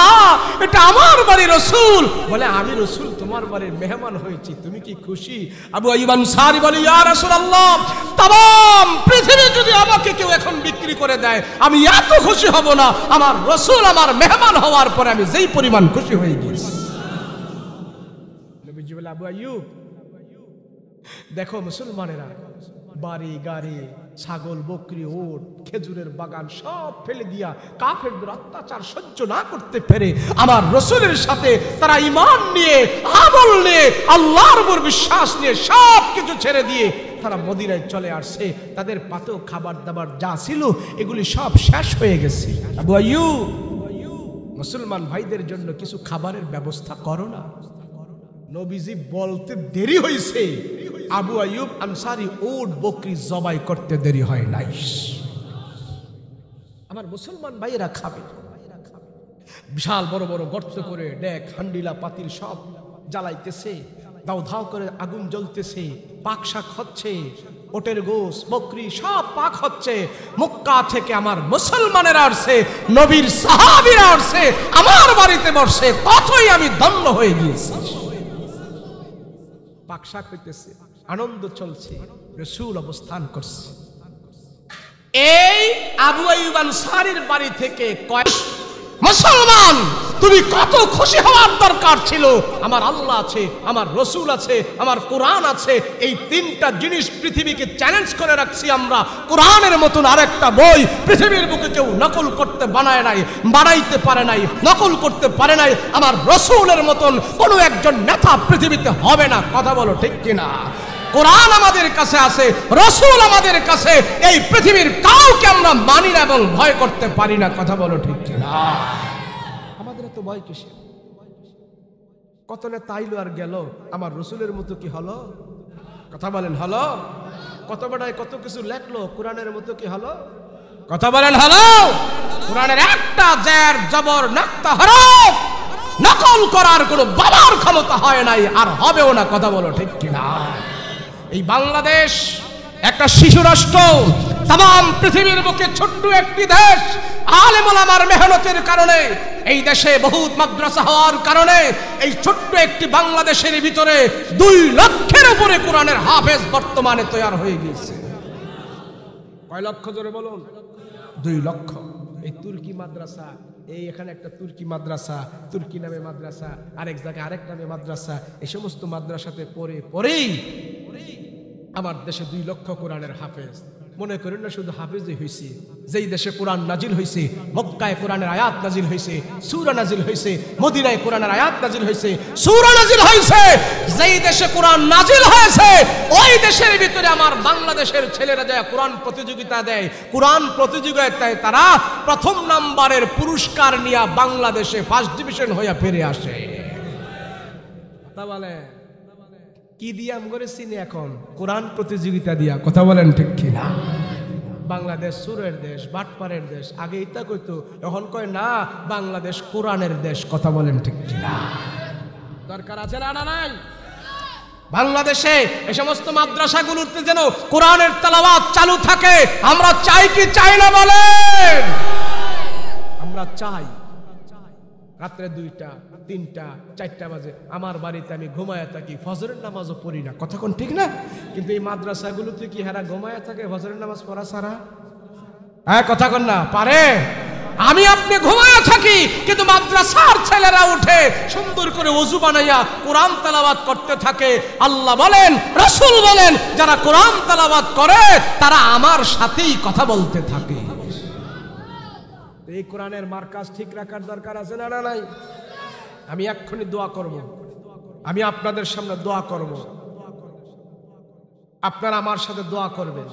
এটা আমার বাড়ি। রসুল বলে, আমি রসুল তোমার বাড়ির মেহমান হয়েছি, তুমি কি খুশি? আবু আইয়ুব আনসারী বলে, ইয়া রাসূলুল্লাহ তাম পৃথিবী যদি আমাকে কেউ এখন বিক্রি করে দেয় আমি এত খুশি হব না। আমার রসুল আমার মেহমান হওয়ার পরে আমি যেই পরিমাণ খুশি হয়ে গেছি। নবীজি বলে, আবু আইয়ুব দেখো মুসলমানেরা বাড়ি গাড়ি, ছাগল বকরি, উট, খেজুরের বাগান সব ফেলে দিয়া কাফেরদের অত্যাচার সহ্য না করতে পেরে আমার রসুলের সাথে তারা ঈমান নিয়ে, আমল নিয়ে, আল্লাহর উপর বিশ্বাস নিয়ে সব কিছু ছেড়ে দিয়ে তারা মদিনায় চলে আসছে। তাদের পাতেও খাবার দাবার যা ছিল এগুলি সব শেষ হয়ে গেছে। আবু আইয়ুব মুসলমান ভাইদের জন্য কিছু খাবারের ব্যবস্থা করো না। নবীজি বলতে দেরি হয়েছে, আবু আইয়ুব আনসারী উট বকরি জবাই করতে দেরি হয় নাই। আমার মুসলমান ভাইয়েরা খাবে। বিশাল বড় বড় গর্ত করে ডেক হান্ডিলা পাতিল সব জ্বালাইতেছে, দাও ধাও করে আগুন জ্বলতেছে, পাক শাক হচ্ছে, ওটের গোস বকরি সব পাক হচ্ছে। মক্কা থেকে আমার মুসলমানেরা আসছে, নবীর সাহাবীরা আসছে, আমার বাড়িতে বসছে, ততই আমি ধন্য হয়ে গিয়েছি। পাক শাক হইতেছে, আনন্দ চলছে, রাসূল অবস্থান করছে। এই আবু আইয়ুব আনসারীর বাড়ি থেকে কয় মুসলমান, তুমি কত খুশি হওয়ার দরকার ছিল। আমার আল্লাহ আছে, আমার রসুল আছে, আমার কোরআন আছে, এই তিনটা জিনিস পৃথিবীকে চ্যালেঞ্জ করে রাখছি আমরা। কোরআনের মতন আরেকটা বই পৃথিবীর বুকে কেউ নকল করতে বানায় নাই, বানাইতে পারে নাই, নকল করতে পারে নাই। আমার রসুলের মতন কোনো একজন নেতা পৃথিবীতে হবে না। কথা বলো ঠিক কিনা? কোরআন আমাদের কাছে আছে, রসুল আমাদের কাছে, এই পৃথিবীর কাউকে আমরা মানি না এবং ভয় করতে পারি না। কথা বলো ঠিক কিনা? আমাদের তো ভয় কিসে? কত না তাইলো আর গেল, আমার রসুলের মতো কি হলো? কথা বলেন হলো? কত বড়ায় কত কিছু লেখলো, কোরআনের মতো কি হলো? কথা বলেন হলো? কোরআনের একটা জের জবর নাক্তা হরফ নকল করার কোনো বাবার ক্ষমতা হয় নাই, আর হবেও না। কথা বলো ঠিক কিনা? এই বাংলাদেশ একটা শিশু রাষ্ট্র, তাম পৃথিবীর বুকে ছোট্ট একটি দেশ। আলেম ওলামার মেহনতের কারণে এই দেশে বহুত মাদ্রাসা হওয়ার কারণে এই ছোট্ট একটি বাংলাদেশের ভিতরে 2 লক্ষের উপরে কোরআনের হাফেজ বর্তমানে তৈরি হয়ে গিয়েছে। কয় লক্ষ জোরে বলুন? 2 লক্ষ। এই তুর্কি মাদ্রাসা, এই এখানে একটা তুর্কি মাদ্রাসা, তুর্কি নামে মাদ্রাসা, আরেক জায়গায় আরেক নামে মাদ্রাসা, এই সমস্ত মাদ্রাসাতে পড়েই আমার দেশে 2 লক্ষ কোরআনের হাফেজ। মনে করেন না শুধু হাফেজই হয়েছে, যেই দেশে কোরআন নাজিল হয়েছে, মক্কায় কোরআনের আয়াত নাজিল হয়েছে, সূরা নাজিল হয়েছে, মদিনায় কোরআনের আয়াত নাজিল হয়েছে, সূরা নাজিল হয়েছে। যেই দেশে কোরআন নাজিল হয়েছে ওই দেশের ভিতরে আমার বাংলাদেশের ছেলেরা যায় কোরআন প্রতিযোগিতা দেয়। কোরআন প্রতিযোগিতায় তারা প্রথম নাম্বারের পুরস্কার নিয়ে বাংলাদেশে ফার্স্ট ডিভিশন হয়ে ফিরে আসে। কথা বলে কি দিয়া আমগরে চিনি এখন? কোরআন প্রতিযোগিতা দিয়া। কথা বলেন ঠিক কিনা? বাংলাদেশ সুরের দেশ, বাটপারের দেশ। আগে ইতা কইতো, এখন কয় না বাংলাদেশ কোরআনের দেশ। কথা বলেন ঠিক কিনা? দরকার আছে না নাই? বাংলাদেশে এই সমস্ত মাদ্রাসাগুলোতে যেন কোরআনের তেলাওয়াত চালু থাকে। আমরা চাই কি চাই না বলেন? আমরা চাই। রাত্রে 2টা, 3টা, 4টা বাজে আমার বাড়িতে আমি ঘুমায়া থাকি, ফজরের নামাজও পড়ি না। কথা কোন ঠিক না? কিন্তু এই মাদ্রাসাগুলোতে কি হেরা ঘুমায়া থাকে ফজরের নামাজ পড়া ছাড়া? হ্যাঁ কথা কোন না পারে? আমি আপনি ঘুমায়া থাকি, কিন্তু মাদ্রাসার ছেলেরা উঠে সুন্দর করে ওযু বানাইয়া কোরআন তেলাওয়াত করতে থাকে। আল্লাহ বলেন, রাসূল বলেন, যারা কোরআন তেলাওয়াত করে তারা আমার সাথেই কথা বলতে থাকে। এই কোরআনের মার্কাজ ঠিক রাখার দরকার আছে না নাই? আমি এক্ষুনি দোয়া করব, আমি আপনাদের সামনে দোয়া করব, আপনারা আমার সাথে দোয়া করবেন।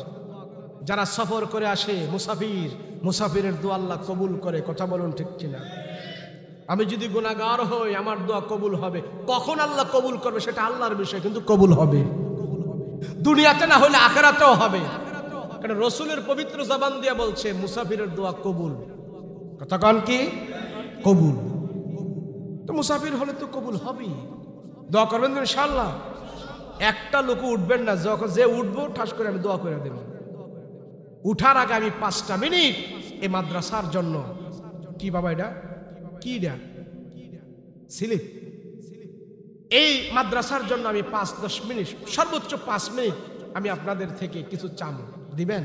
যারা সফর করে আসে মুসাফিরের দোয়া আল্লাহ কবুল করে। কথা বলুন ঠিক কিনা? আমি যদি গুনাহগার হই আমার দোয়া কবুল হবে। কখন আল্লাহ কবুল করবে সেটা আল্লাহর বিষয়, কিন্তু কবুল হবে। দুনিয়াতে না হলে আখিরাতেও হবে। কারণ রাসূলের পবিত্র জবান দিয়ে বলছে মুসাফিরের দোয়া কবুল। কথা কন কি? কবুল। তো মুসাফির হলে তো কবুল হবেই। দোয়া করবেন তো ইনশাআল্লাহ। একটা লোক উঠবেন না, যখন যে উঠবো ঠাস করে আমি দোয়া করে দেব। উঠার আগে আমি 5টা মিনিট এই মাদ্রাসার জন্য, কি বাবা এটা কি স্লিপ, এই মাদ্রাসার জন্য আমি 5-10 মিনিট, সর্বোচ্চ 5 মিনিট আমি আপনাদের থেকে কিছু চাম। দিবেন?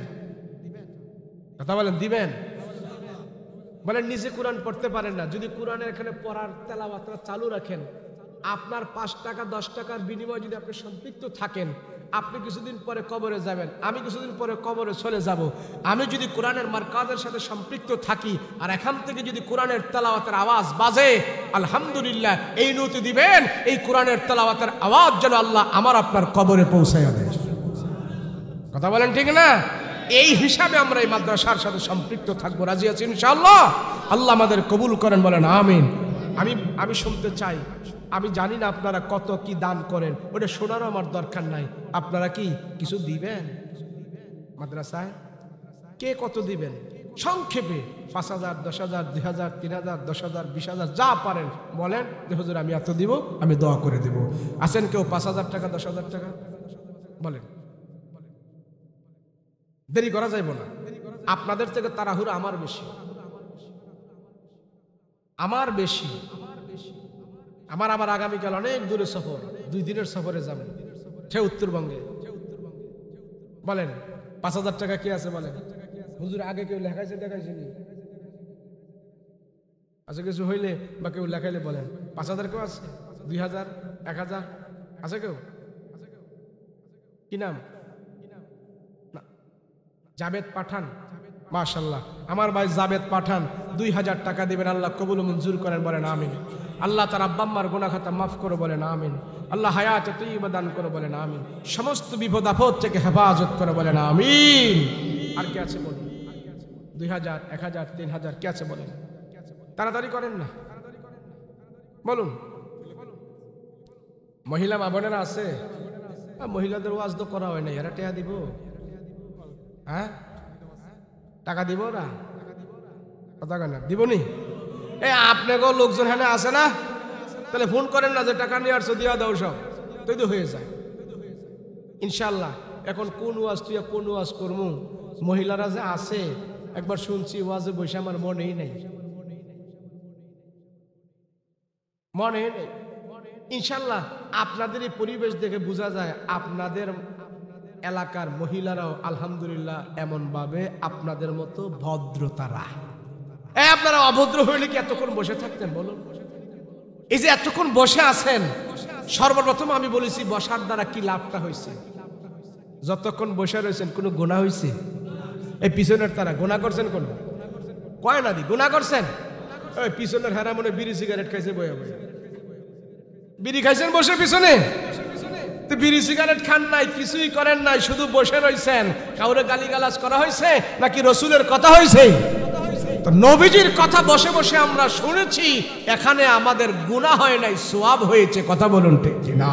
কথা বলেন দিবেন? বলেন নিজে কোরআন পড়তে পারেন না, যদি কোরআনের এখানে পড়ার তেলাওয়াত চালু রাখেন, আপনার 5 টাকা 10 টাকার বিনিময়ে যদি আপনি সম্পৃক্ত থাকেন, আপনি কিছুদিন পরে কবরে যাবেন, আমি কিছুদিন পরে কবরে চলে যাব। আমি যদি কোরআনের মারকাজের সাথে সম্পৃক্ত থাকি আর এখান থেকে যদি কোরআনের তেলাওয়াতের আওয়াজ বাজে, আলহামদুলিল্লাহ এই নতি দিবেন এই কোরআনের তেলাওয়াতের আওয়াজ যেন আল্লাহ আমার আপনার কবরে পৌঁছায় দেয়। কথা বলেন ঠিক না? এই হিসাবে আমরা এই মাদ্রাসার সাথে সম্পৃক্ত থাকবো। রাজি আছি ইনশাআল্লাহ? আল্লাহ আমাদের কবুল করেন, বলেন আমিন। আমি শুনতে চাই, আমি জানি না আপনারা কত কি দান করেন, ওটা শোনারও আমার দরকার নাই। আপনারা কি কিছু দিবেন মাদ্রাসায়? কে কত দিবেন সংক্ষেপে 5,000, 10,000, 2,000, 3,000, 10,000, 20,000 যা পারেন বলেন যে হুজুর আমি এত দিব, আমি দোয়া করে দেব। আছেন কেউ 5,000 টাকা, 10,000 টাকা? বলেন, দেরি করা যাইব না। আপনাদের থেকে তাড়াহুড়ো আমার বেশি, আমার বেশি। আমার আবার আগামীকাল অনেক দূরে সফর, 2 দিনের সফরে যাব, সে উত্তরবঙ্গে। বলেন 5,000 টাকা কি আছে বলেন? হুজুর আগে কেউ লেখাইছে দেখাইছেনি? আচ্ছা কিছু হইলে বা কেউ লেখাইলে বলেন 5,000 কেউ আছে? 2,000, 1,000 আছে কেউ? কি নাম? জাবেদ পাঠান। মাশাআল্লাহ, আমার ভাই জাবেদ পাঠান 2,000 টাকা দিবেন। আল্লাহ কবুল মঞ্জুর করেন, বলেন আমিন। আল্লাহ তার আব্বা আম্মার গুনাহ খাতা মাফ করে, বলেন আমিন। আল্লাহ হায়াতে তৈয়বা দান করে, বলেন আমিন। সমস্ত বিপদ আপদ থেকে হেফাজত করে, বলেন আমিন। আর কি আছে বলুন? 2,000, 1,000, 3,000 কি আছে বলেন? তাড়াতাড়ি করেন না, বলুন। মহিলা মা বোনেরা আছে? মহিলাদের ওয়াজ তো করা হয় না, এরা টাকা দিব? হ্যাঁ টাকা দিব না? কথা কেন দিবনি? আপনাকেও লোকজন হ্যাঁ আছে না? তাহলে ফোন করেন না যে টাকা নিয়ে আসছো, দিয়া দাও, সব তুই তো হয়ে যায় ইনশাল্লাহ। এখন কোন ওয়াজ তুই কোন ওয়াজ করবো? মহিলারা যে আছে একবার শুনছি ওয়াজে বসে, আমার মনেই নেই, মনে নেই। ইনশাল্লাহ আপনাদের এই পরিবেশ দেখে বোঝা যায় আপনাদের এলাকার মহিলারাও আলহামদুলিল্লাহ এমন ভাবে আপনাদের মতো ভদ্রতারা। আপনারা অভদ্র হইলে কি এতক্ষণ বসে থাকতেন বলুন? এই যে এতক্ষণ বসে আছেন, সর্বপ্রথম আমি বলেছি বসার দ্বারা কি লাভটা হয়েছে? যতক্ষণ বসে রয়েছেন কোনো গুনাহ হয়েছে? এই পিছনের তারা গুনাহ করছেন? কোন কয় না দি গুনাহ করছেন? ওই পিছনের হেরা মনে বিড়ি সিগারেট খাইছে, বয়ে বয়ে বিড়ি খাইছেন বসে পিছনে। তো বিড়ি সিগারেট খান নাই, কিছুই করেন নাই, শুধু বসে রয়েছেন। কাউরে গালিগালাজ করা হয়েছে নাকি রসুলের কথা হয়েছে? তো নবীজির কথা বসে বসে আমরা শুনেছি, এখানে আমাদের গুনাহ হয় নাই, সওয়াব হয়েছে। কথা বলুন ঠিক কিনা?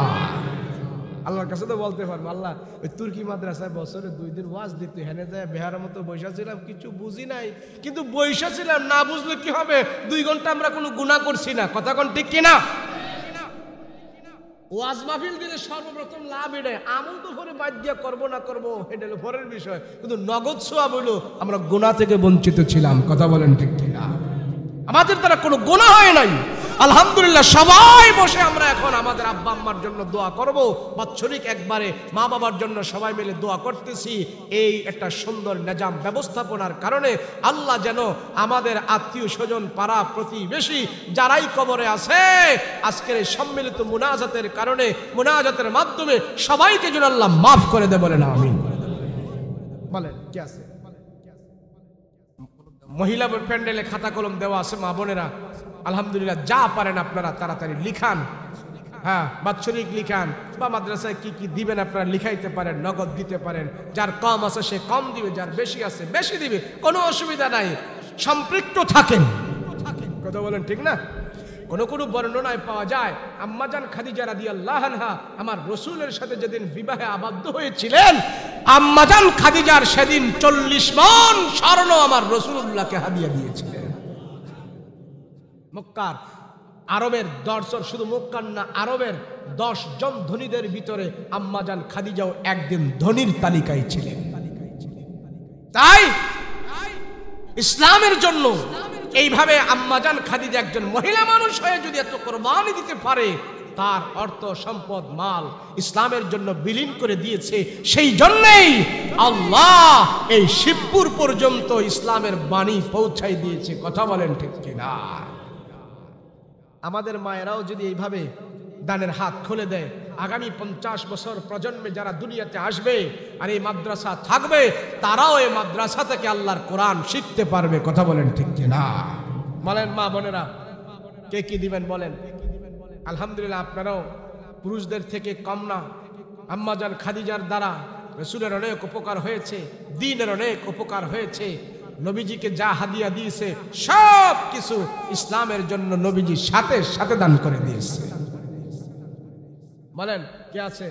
আল্লাহর কাছে তো বলতে পারবো, আল্লাহ ওই তুর্কি মাদ্রাসায় বছরে 2 দিন ওয়াজ দিত, হেনে যায় বেহারের মতো বসেছিলাম, কিছু বুঝি নাই, কিন্তু বসেছিলাম, না বুঝলে কি হবে? 2 ঘন্টা আমরা কোনো গুনাহ করছি না। কথা কোন ঠিক কিনা? ওয়াজ মাহফিল দিলে সর্বপ্রথম লাভ এটা, আমল তো পরে বাদ দিয়া করবো না করবো এটা হলো পরের বিষয়, কিন্তু নগদ সওয়াব হইলো আমরা গুনাহ থেকে বঞ্চিত ছিলাম। কথা বলেন ঠিক কিনা? আমাদের দ্বারা কোনো গুনাহ হয় নাই, আলহামদুলিল্লাহ। সবাই বসে আমরা এখন আমাদের আব্বা আম্মার জন্য দোয়া করব, বাৎসরিক একবারে মা বাবার জন্য সবাই মিলে দোয়া করতেছি। এই একটা সুন্দর নিজাম ব্যবস্থাপনার কারণে আল্লাহ যেন আমাদের আত্মীয় স্বজন, পাড়া প্রতিবেশী যারাই কবরে আছে, আজকের এই সম্মিলিত মুনাজাতের কারণে, মুনাজাতের মাধ্যমে সবাইকে যেন আল্লাহ মাফ করে দেয়, বলেন আমিন। বলেন কি আছে? মহিলা প্যান্ডেলে খাতা কলম দেওয়া আছে, মা বোনেরা আলহামদুলিল্লাহ যা পারেন আপনারা তাড়াতাড়ি লিখান। হ্যাঁ বাৎসরিক লিখান, বা মাদ্রাসায় কি কি দিবেন আপনারা লিখাইতে পারেন, নগদ দিতে পারেন। যার কম আছে সে কম দিবে, যার বেশি আছে বেশি দিবে, কোনো অসুবিধা নাই। সম্পৃক্ত থাকেন। কথা বলেন ঠিক না? কোন কোন বর্ণনায় পাওয়া যায় আম্মাজান খাদিজা রাদিয়াল্লাহু আনহা আমার রাসূলের সাথে যেদিন বিবাহে আবদ্ধ হয়েছিলেন, আম্মাজান খাদিজার সেদিন 40 মণ স্বর্ণ আমার রাসূলুল্লাহকে হাদিয়া দিয়েছিলেন। মক্কার আরবের 10 শুধু মক্কার না, আরবের 10 জন ধনীদের ভিতরে আম্মাজান খাদিজাও একদিন ধনীর তালিকায় ছিলেন। তাই ইসলামের জন্য এইভাবে আম্মাজান খাদিজা একজন মহিলা মানুষ হয়ে যদি এত কোরবানি দিতে পারে, তার অর্থ সম্পদ মাল ইসলামের জন্য বিলীন করে দিয়েছে। সেই জন্যই আল্লাহ এই শিবপুর পর্যন্ত ইসলামের বাণী পৌঁছাই দিয়েছে। কথা বলেন ঠিক কিনা? আমাদের মায়েরাও যদি এইভাবে দানের হাত খুলে দেয়, আগামী 50 বছর প্রজন্মে যারা দুনিয়াতে আসবে আর এই মাদ্রাসা থাকবে, তারাও এই মাদ্রাসা থেকে আল্লাহর কোরআন শিখতে পারবে। কথা বলেন ঠিক কিনা? বলেন মা বোনেরা কে কি দিবেন বলেন? আলহামদুলিল্লাহ আপনারাও পুরুষদের থেকে কম না। আম্মাজান খাদিজার দ্বারা রাসূলের অনেক উপকার হয়েছে, দ্বীনের অনেক উপকার হয়েছে। নবীজিকে যা হাদিয়া দিয়েছে সব কিছু ইসলামের জন্য নবীজি সাথে সাথে দান করে দিয়েছে। বলেন কে আছে?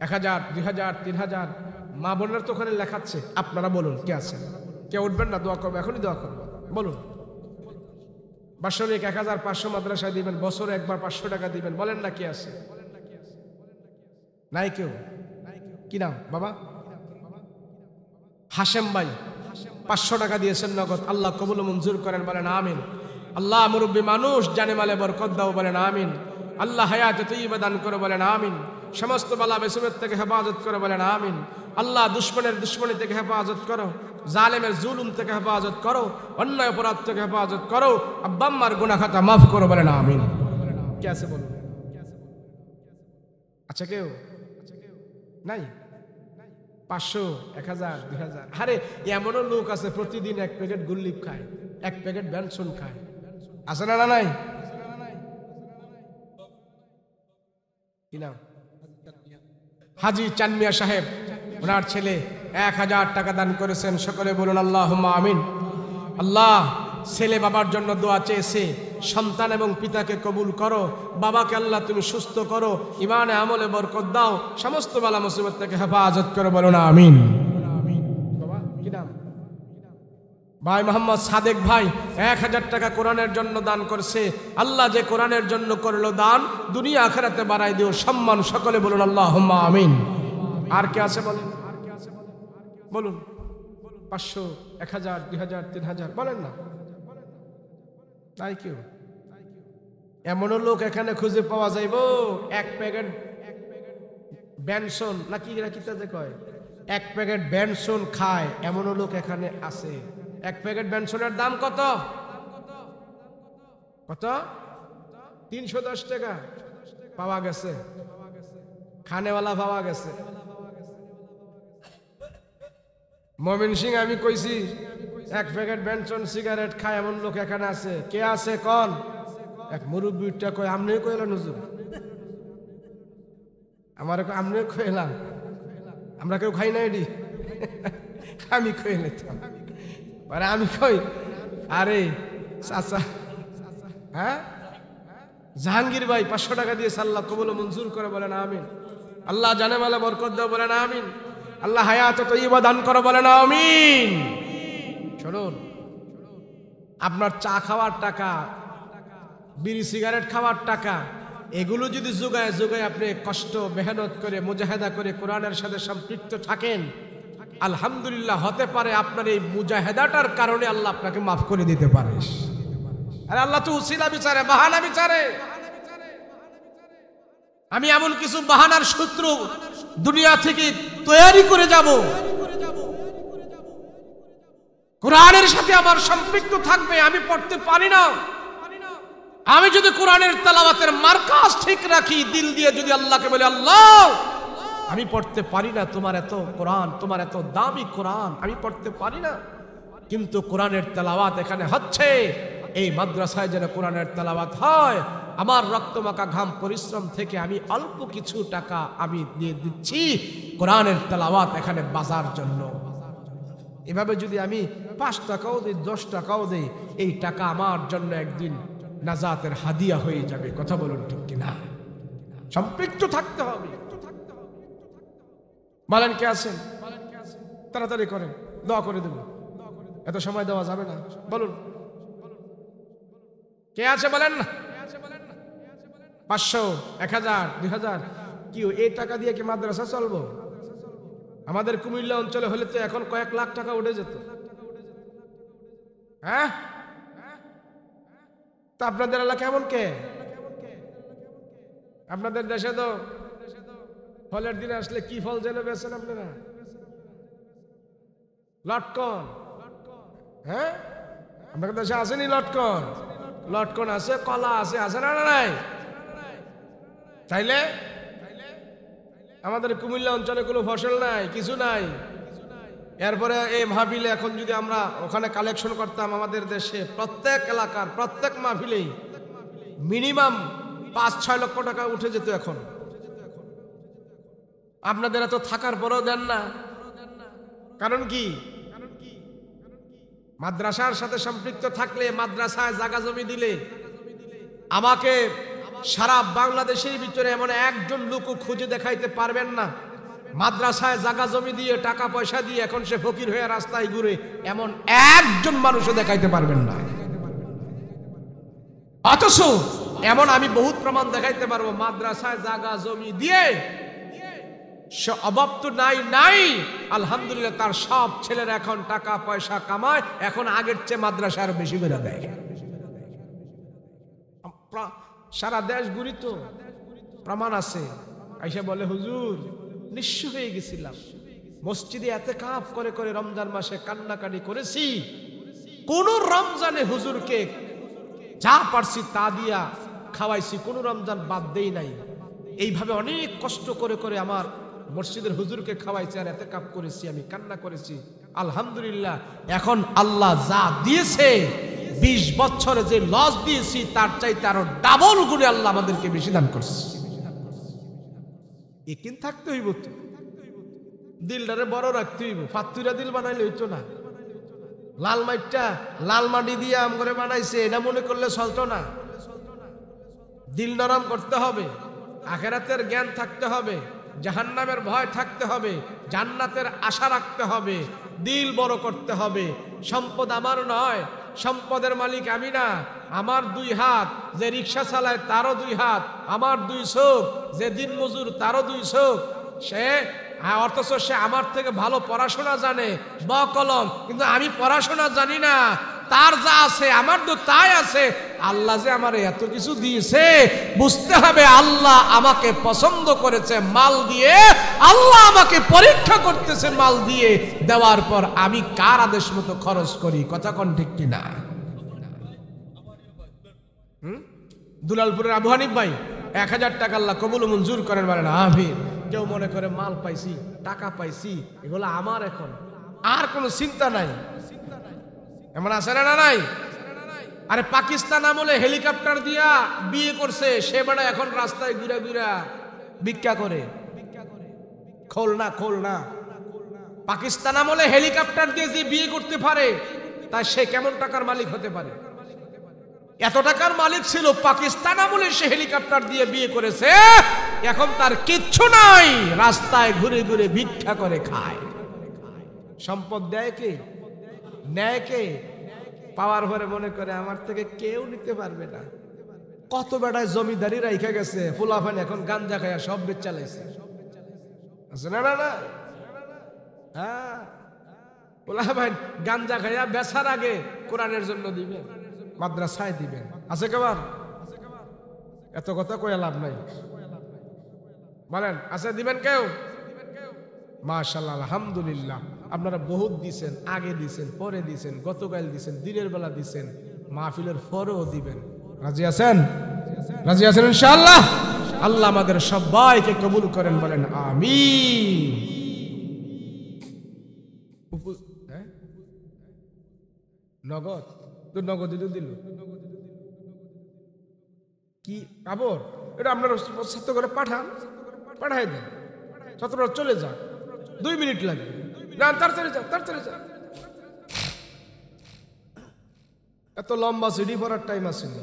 1000, 2000, 3000 মা বোনের তো ওখানে লেখাচ্ছে, আপনারা বলুন কে আছে? কেউ উঠবেন না, দোয়া করবো, এখনই দোয়া করবো। বলুন, বাৎসরিক 1500 মাদ্রাসায় দিবেন, বছরে একবার 500 টাকা দিবেন, বলেন না কি আছে? নাই কেউ? কি নাম বাবা? হাশেম ভাই 500 টাকা দিয়েছেন নগদ। আল্লাহ কবুল মঞ্জুর করেন, বলেন আমিন। আল্লাহ মুরব্বী মানুষ জানে মালে বরকত দাও, বলেন আমিন। আল্লাহ হায়াতে তৈয়বা দান করে, বলেন আমিন। সমস্ত বালা বেসুমের থেকে হেফাজত করে, বলেন আমিন। আল্লাহ দুশ্মনের দুশ্মনী থেকে হেফাজত করো, জালেমের জুলুম থেকে হেফাজত করো, অন্যায় অপরাধ থেকে হেফাজত করো, আব্বা আম্মার গুনাহ খাতা মাফ করো, বলেন আমিন। কে আছে বলুন? আচ্ছা কেউ নাই? 500, 1000, 2000? আরে এমনও লোক আছে প্রতিদিন 1 প্যাকেট গুল্লিপ খায়, 1 প্যাকেট বেনসন খায়, আছে না? নাই? কি নাম? হাজী চানমিয়া সাহেব, ওনার ছেলে 1000 টাকা দান করেছেন। সকলে বলুন আল্লাহুম্মা আমিন। আল্লাহ ছেলে বাবার জন্য দোয়া চেয়েছে, সন্তান এবং পিতাকে কবুল করো, বাবাকে আল্লাহ তুমি সুস্থ করো, ইমানে আমলে বরকত দাও, সমস্ত বালা মুসিবত থেকে হেফাজত করো, বলুন আমিন। বাবা কি নাম? ভাই মোহাম্মদ সাদেক ভাই 1000 টাকা কোরআনের জন্য দান করছে। আল্লাহ যে কোরআনের জন্য করলো দান, দুনিয়া আখিরাতে বাড়াই দিও সম্মান। সকলে বলুন আল্লাহুম্মা আমিন। আর কে আছে বলেন? বলুন 500, 1000, 2000, 3000 বলেন না? তাই কেউ? এমনও লোক এখানে খুঁজে পাওয়া যাইব 1 প্যাকেট বেনসন নাকি কিতাতে কয় 1 প্যাকেট বেনসন খায়, এমনও লোক এখানে আছে। 1 প্যাকেট বেনসনের দাম কত? কত? 310 টাকা পাওয়া গেছে, খানেওয়ালা পাওয়া গেছে। মমিন সিং আমি কইছি 1 প্যাকেট বেনসন সিগারেট খায় এমন লোক এখানে আছে। কে আছে কোন? এক মুরব্বীটা কয় আমনে কইলেন হুজুর, আমারে কয় আমনে কইলাম, আমরা কেউ খাই না এডি। আমি কইলে আরে আমি কই আরে চাচা, হ্যাঁ জাহাঙ্গীর ভাই 500 টাকা দিয়ে আল্লাহ কবুল মঞ্জুর করে, বলেন আমিন। আল্লাহ জানে মালে বরকত দাও, বলেন আমিন। আল্লাহ হায়াতে তয়্যিবা দান করো, বলেন আমিন। শুনুন, আপনার চা খাওয়ার টাকা, বিড়ি সিগারেট খাওয়ার টাকা, এগুলো যদি যোগায় যোগায় আপনি কষ্ট মেহনত করে মুজাহিদা করে কোরআনের সাথে সম্পৃক্ত থাকেন, আলহামদুলিল্লাহ হতে পারে আপনার এই মুজাহিদাটার কারণে আল্লাহ আপনাকে মাফ করে দিতে পারে। আরে আল্লাহ তো উসিলা বিচারে, বাহানা বিচারে। আমি এমন কিছু বাহানার সূত্র দুনিয়া থেকে তৈরি করে যাব, কোরআনের সাথে আমার সম্পৃক্ত থাকবে। আমি পড়তে পারি না, আমি যদি কোরআনের তেলাওয়াতের মারকাজ ঠিক রাখি, দিল দিয়ে যদি আল্লাহকে বলি আল্লাহ আমি পড়তে পারি না, তোমার এত কোরআন, তোমার এত দামি কোরআন আমি পড়তে পারি না, কিন্তু কোরআনের তেলাওয়াত এখানে হচ্ছে, এই মাদ্রাসায় যেন কোরআনের তেলাওয়াত হয়, আমার রক্তমাখা ঘাম পরিশ্রম থেকে আমি অল্প কিছু টাকা আমি দিয়ে দিচ্ছি কোরআনের তেলাওয়াত এখানে বাজার জন্য। এভাবে যদি আমি 5 টাকাও দিই, 10 টাকাও দিই, এই টাকা আমার জন্য একদিন নাজাতের হাদিয়া হয়ে যাবে। কথা বলুন ঠিক কিনা? সম্পৃক্ত থাকতে হবে। বলেন কে আছেন? তাড়াতাড়ি করেন, দোয়া করে দেব, এত সময় দেওয়া যাবে না। বলুন কে আছে? বলেন না। 500, 1000, 2000 কি এই টাকা দিয়ে কি মাদ্রাসা চলবো? আমাদের কুমিল্লা অঞ্চলে হলে তো এখন কয়েক লাখ টাকা উঠে যেত। হ্যাঁ, তা আপনাদের এলাকা কেমন কে? আপনাদের দেশে তো ফলের দিনে আসলে কি ফল যেন বেছেন আপনারা? লটকন। হ্যাঁ, আপনাদের দেশে আসেনি লটকন? লটকন আছে, কলা আছে, আছে না নাই? তাইলে আমাদের কুমিল্লা অঞ্চলে কোনো ফসল নাই, কিছু নাই। এরপরে এই মাহফিলে এখন যদি আমরা ওখানে কালেকশন করতাম, আমাদের দেশে প্রত্যেক এলাকার প্রত্যেক মাহফিলেই মিনিমাম 5-6 লক্ষ টাকা উঠে যেত। এখন আপনাদের এত থাকার পরও দেন না, কারণ কি? মাদ্রাসার সাথে সম্পৃক্ত থাকলে, মাদ্রাসায় জায়গা জমি দিলে, আমাকে সারা বাংলাদেশের ভিতরে এমন একজন লোকও খুঁজে দেখাইতে পারবেন না মাদ্রাসায় জায়গা জমি দিয়ে টাকা পয়সা দিয়ে এখন সে ফকির হয়ে রাস্তায় ঘুরে, এমন একজন মানুষও দেখাইতে পারবেন না। অথচ এমন আমি বহুত প্রমাণ দেখাইতে পারবো, মাদ্রাসায় জায়গা জমি দিয়ে সে অভাব তো নাই, আলহামদুলিল্লাহ তার সব ছেলেরা এখন টাকা পয়সা কামায়, এখন আগের চেয়ে মাদ্রাসা আরো বেশি করে দেয়। সারা দেশ ঘুরি তো প্রমাণ আছে। আইসা বলে হুজুর নিঃস্ব হয়ে গেছিলাম, মসজিদে ইতিকাফ করে করে রমজান মাসে কান্নাকাটি করেছি, কোন রমজানে হুজুরকে যা পারছি তা দিয়া খাওয়াইছি, কোন রমজান বাদ দেই নাই। এইভাবে অনেক কষ্ট করে করে আমার মসজিদের হুজুরকে খাওয়াইছি আর ইতিকাফ করেছি, আমি কান্না করেছি। আলহামদুলিল্লাহ এখন আল্লাহ যা দিয়েছে, 20 বছরে যে লস দিয়েছি তার চাইতে আরো ডাবল গুণে আল্লাহ আমাদেরকে বেশি দান করছে। একিন থাকতে হইব তো, দিলটারে বড় রাখতে হইব। ফাতুরা দিল বানাইলে হইতো না। লাল মাইটটা লাল মাটি দিয়ে আম করে বানাইছে এটা মনে করলে চলতো না। দিল নরম করতে হবে, আখিরাতের জ্ঞান থাকতে হবে, জাহান্নামের ভয় থাকতে হবে, জান্নাতের আশা রাখতে হবে, দিল বড় করতে হবে। সম্পদ আমার নয়, সম্পদের মালিক আমি না। আমার 2 হাত, যে রিক্সা চালায় তারও 2 হাত, আমার 2 চোখ, যে দিন মজুর তারও 2 চোখ। সে অথচ সে আমার থেকে ভালো পড়াশোনা জানে, ব কলম, কিন্তু আমি পড়াশোনা জানি না। তার যা আছে আমার তো তাই আছে। আল্লাহ যে আমার এত কিছু দিয়েছে, বুঝতে হবে আল্লাহ আমাকে পছন্দ করেছে মাল দিয়ে, আল্লাহ আমাকে পরীক্ষা করতেছে মাল দিয়ে। দেওয়ার পর আমি কার আদেশ মতো খরচ করি, কথা কোন ঠিক কিনা? দুলালপুরের আবু হানিফ ভাই 1000 টাকা আল্লাহ কবুল মঞ্জুর করেন বলেন আমিন। কেউ মনে করে মাল পাইছি, টাকা পাইছি, এগুলো আমার, এখন আর কোনো চিন্তা নাই। এমন আছে না নাই? আরে পাকিস্তান আমলে হেলিকপ্টার দিয়া বিয়ে করছে, সে বেড়া এখন রাস্তায় ঘুরা ঘুরা ভিক্ষা করে। খোলনা পাকিস্তান আমলে হেলিকপ্টার দিয়ে যে বিয়ে করতে পারে, তা সে কেমন টাকার মালিক হতে পারে? এত টাকার মালিক ছিল, পাকিস্তান আমলে সে হেলিকপ্টার দিয়ে বিয়ে করেছে, এখন তার কিচ্ছু নাই, রাস্তায় ঘুরে ঘুরে ভিক্ষা করে খায়। সম্পদ দেয় কে? নেয় কে? পাওয়ার পরে মনে করে আমার থেকে কেউ নিতে পারবে না। কত বেড়ায় জমিদারি রাইখা গেছে, ফুলাফান এখন গাঞ্জা খায়া সব বেচ চালাইছে। না না না, হ্যাঁ, ফুলাফান গাঞ্জা খায়া বেচার আগে কোরআনের জন্য দিবেন, মাদ্রাসায় দিবেন। আছে কেবার? এত কথা কয়ে লাভ নাই, বলেন আছে দিবেন কেউ? মাশাআল্লাহ, আলহামদুলিল্লাহ। আপনারা বহুত দিছেন, আগে দিছেন, পরে দিছেন, গতকাল দিছেন, দিনের বেলা দিছেন, মাহফিলের পরেও দিবেন। রাজি আছেন? রাজি আছেন ইনশাআল্লাহ? আল্লাহ আমাদের সবাইকে কবুল করেন, বলেন আমিন। নগদ তো নগদ দিল কি কাপড়, এটা আপনারা ছাত্র করে পাঠাই দেন, ছাত্ররা চলে যাক, 2 মিনিট লাগবে। তাড়াতাড়ি যা। এত লম্বা সিডি পড়ার টাইম আছে না।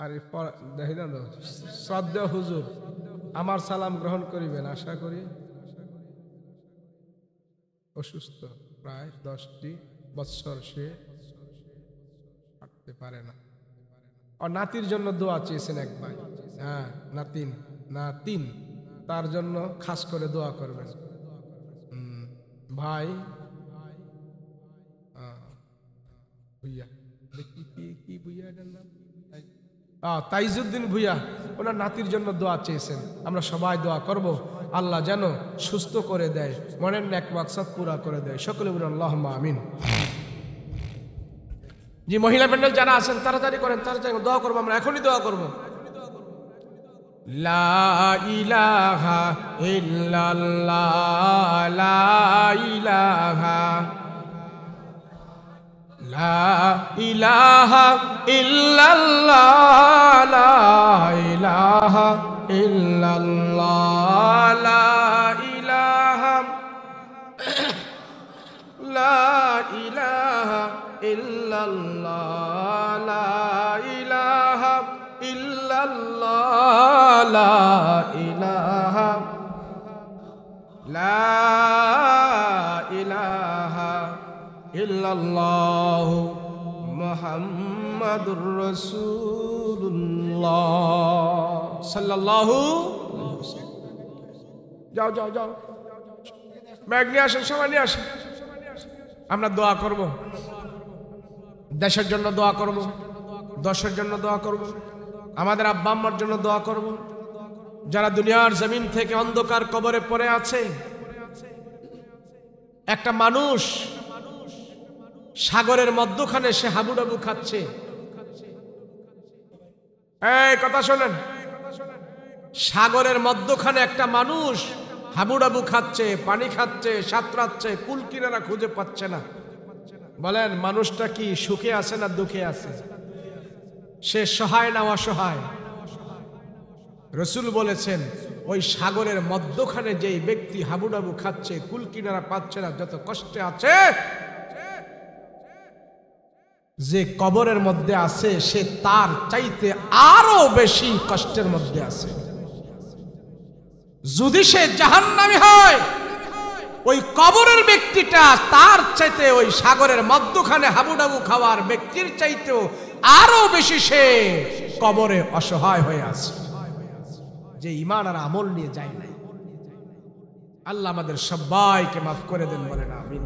আরে দেখি না, শ্রদ্ধা হুজুর আমার সালাম গ্রহণ করিবেন আশা করি। অসুস্থ, প্রায় 10টি বৎসর, সে হাঁটতে পারে না। আর নাতির জন্য দোয়া চেয়েছেন এক ভাই। হ্যাঁ, নাতিন তার জন্য খাস করে দোয়া করবেন ভাই। ভুইয়া, কি ভুইয়া এটার নাম? তাইজুদ্দিন ভুইয়া, ওনার নাতির জন্য দোয়া চেয়েছেন। আমরা সবাই দোয়া করব, আল্লাহ যেন সুস্থ করে দেয়, মনের নেক মাকসাদ পুরা করে দেয়। সকলে বলুন আল্লাহুম্মা আমিন। যে মহিলা প্যান্ডেল যারা আছেন তাড়াতাড়ি করেন, তাড়াতাড়ি দোয়া করবো, আমরা এখনই দোয়া করবো। লা ইলাহা ইল্লাল্লাহ, লা ইলাহা, লা ইলাহা ইল্লাল্লাহ, লা ইলাহা ইল্লাল্লাহ, লা ইলাহা, লা ইলাহা ইল্লাল্লাহ, লা ইলাহা ইল্লাল্লাহ, লা ইলাহা ইল্লাল্লাহ মুহাম্মাদুর রাসূলুল্লাহ সাল্লাল্লাহু। যাও যাও যাও, ব্যাগ নিয়ে আসেন, সবাই নিয়ে আসেন। আমরা দোয়া করব, দেশের জন্য দোয়া করব, দশের জন্য দোয়া করব, আমাদের আব্বা আম্মার জন্য দোয়া করব, যারা দুনিয়ার জমিন থেকে অন্ধকার কবরে পড়ে আছে। একটা মানুষ সাগরের মধ্যখানে সে হাবুডাবু খাচ্ছে। এই কথা শোনেন, সাগরের মধ্যখানে একটা মানুষ হাবুডাবু খাচ্ছে, পানি খাচ্ছে, সাঁতরাচ্ছে, কুল কিনারা খুঁজে পাচ্ছে না। বলেন মানুষটা কি সুখে আছে না দুঃখে আছে? সে সহায় না অসহায়? রাসূল বলেছেন ওই সাগরের মধ্যখানে যেই ব্যক্তি হাবুডাবু খাচ্ছে, কুল কিনারা পাচ্ছে না, যত কষ্টে আছে, যে কবরের মধ্যে আছে সে তার চাইতে আরো বেশি কষ্টের মধ্যে আছে। যদি সে জাহান্নামী হয়, ওই কবরের ব্যক্তিটা তার চাইতে ওই সাগরের মধ্যখানে হাবুডাবু খাওয়ার ব্যক্তির চাইতেও আরো বেশি সে কবরে অসহায় হয়ে আছে, যে ঈমান আর আমল নিয়ে যায় নাই। আল্লাহ আমাদের সবাইকে মাফ করে দেন, বলেন আমিন।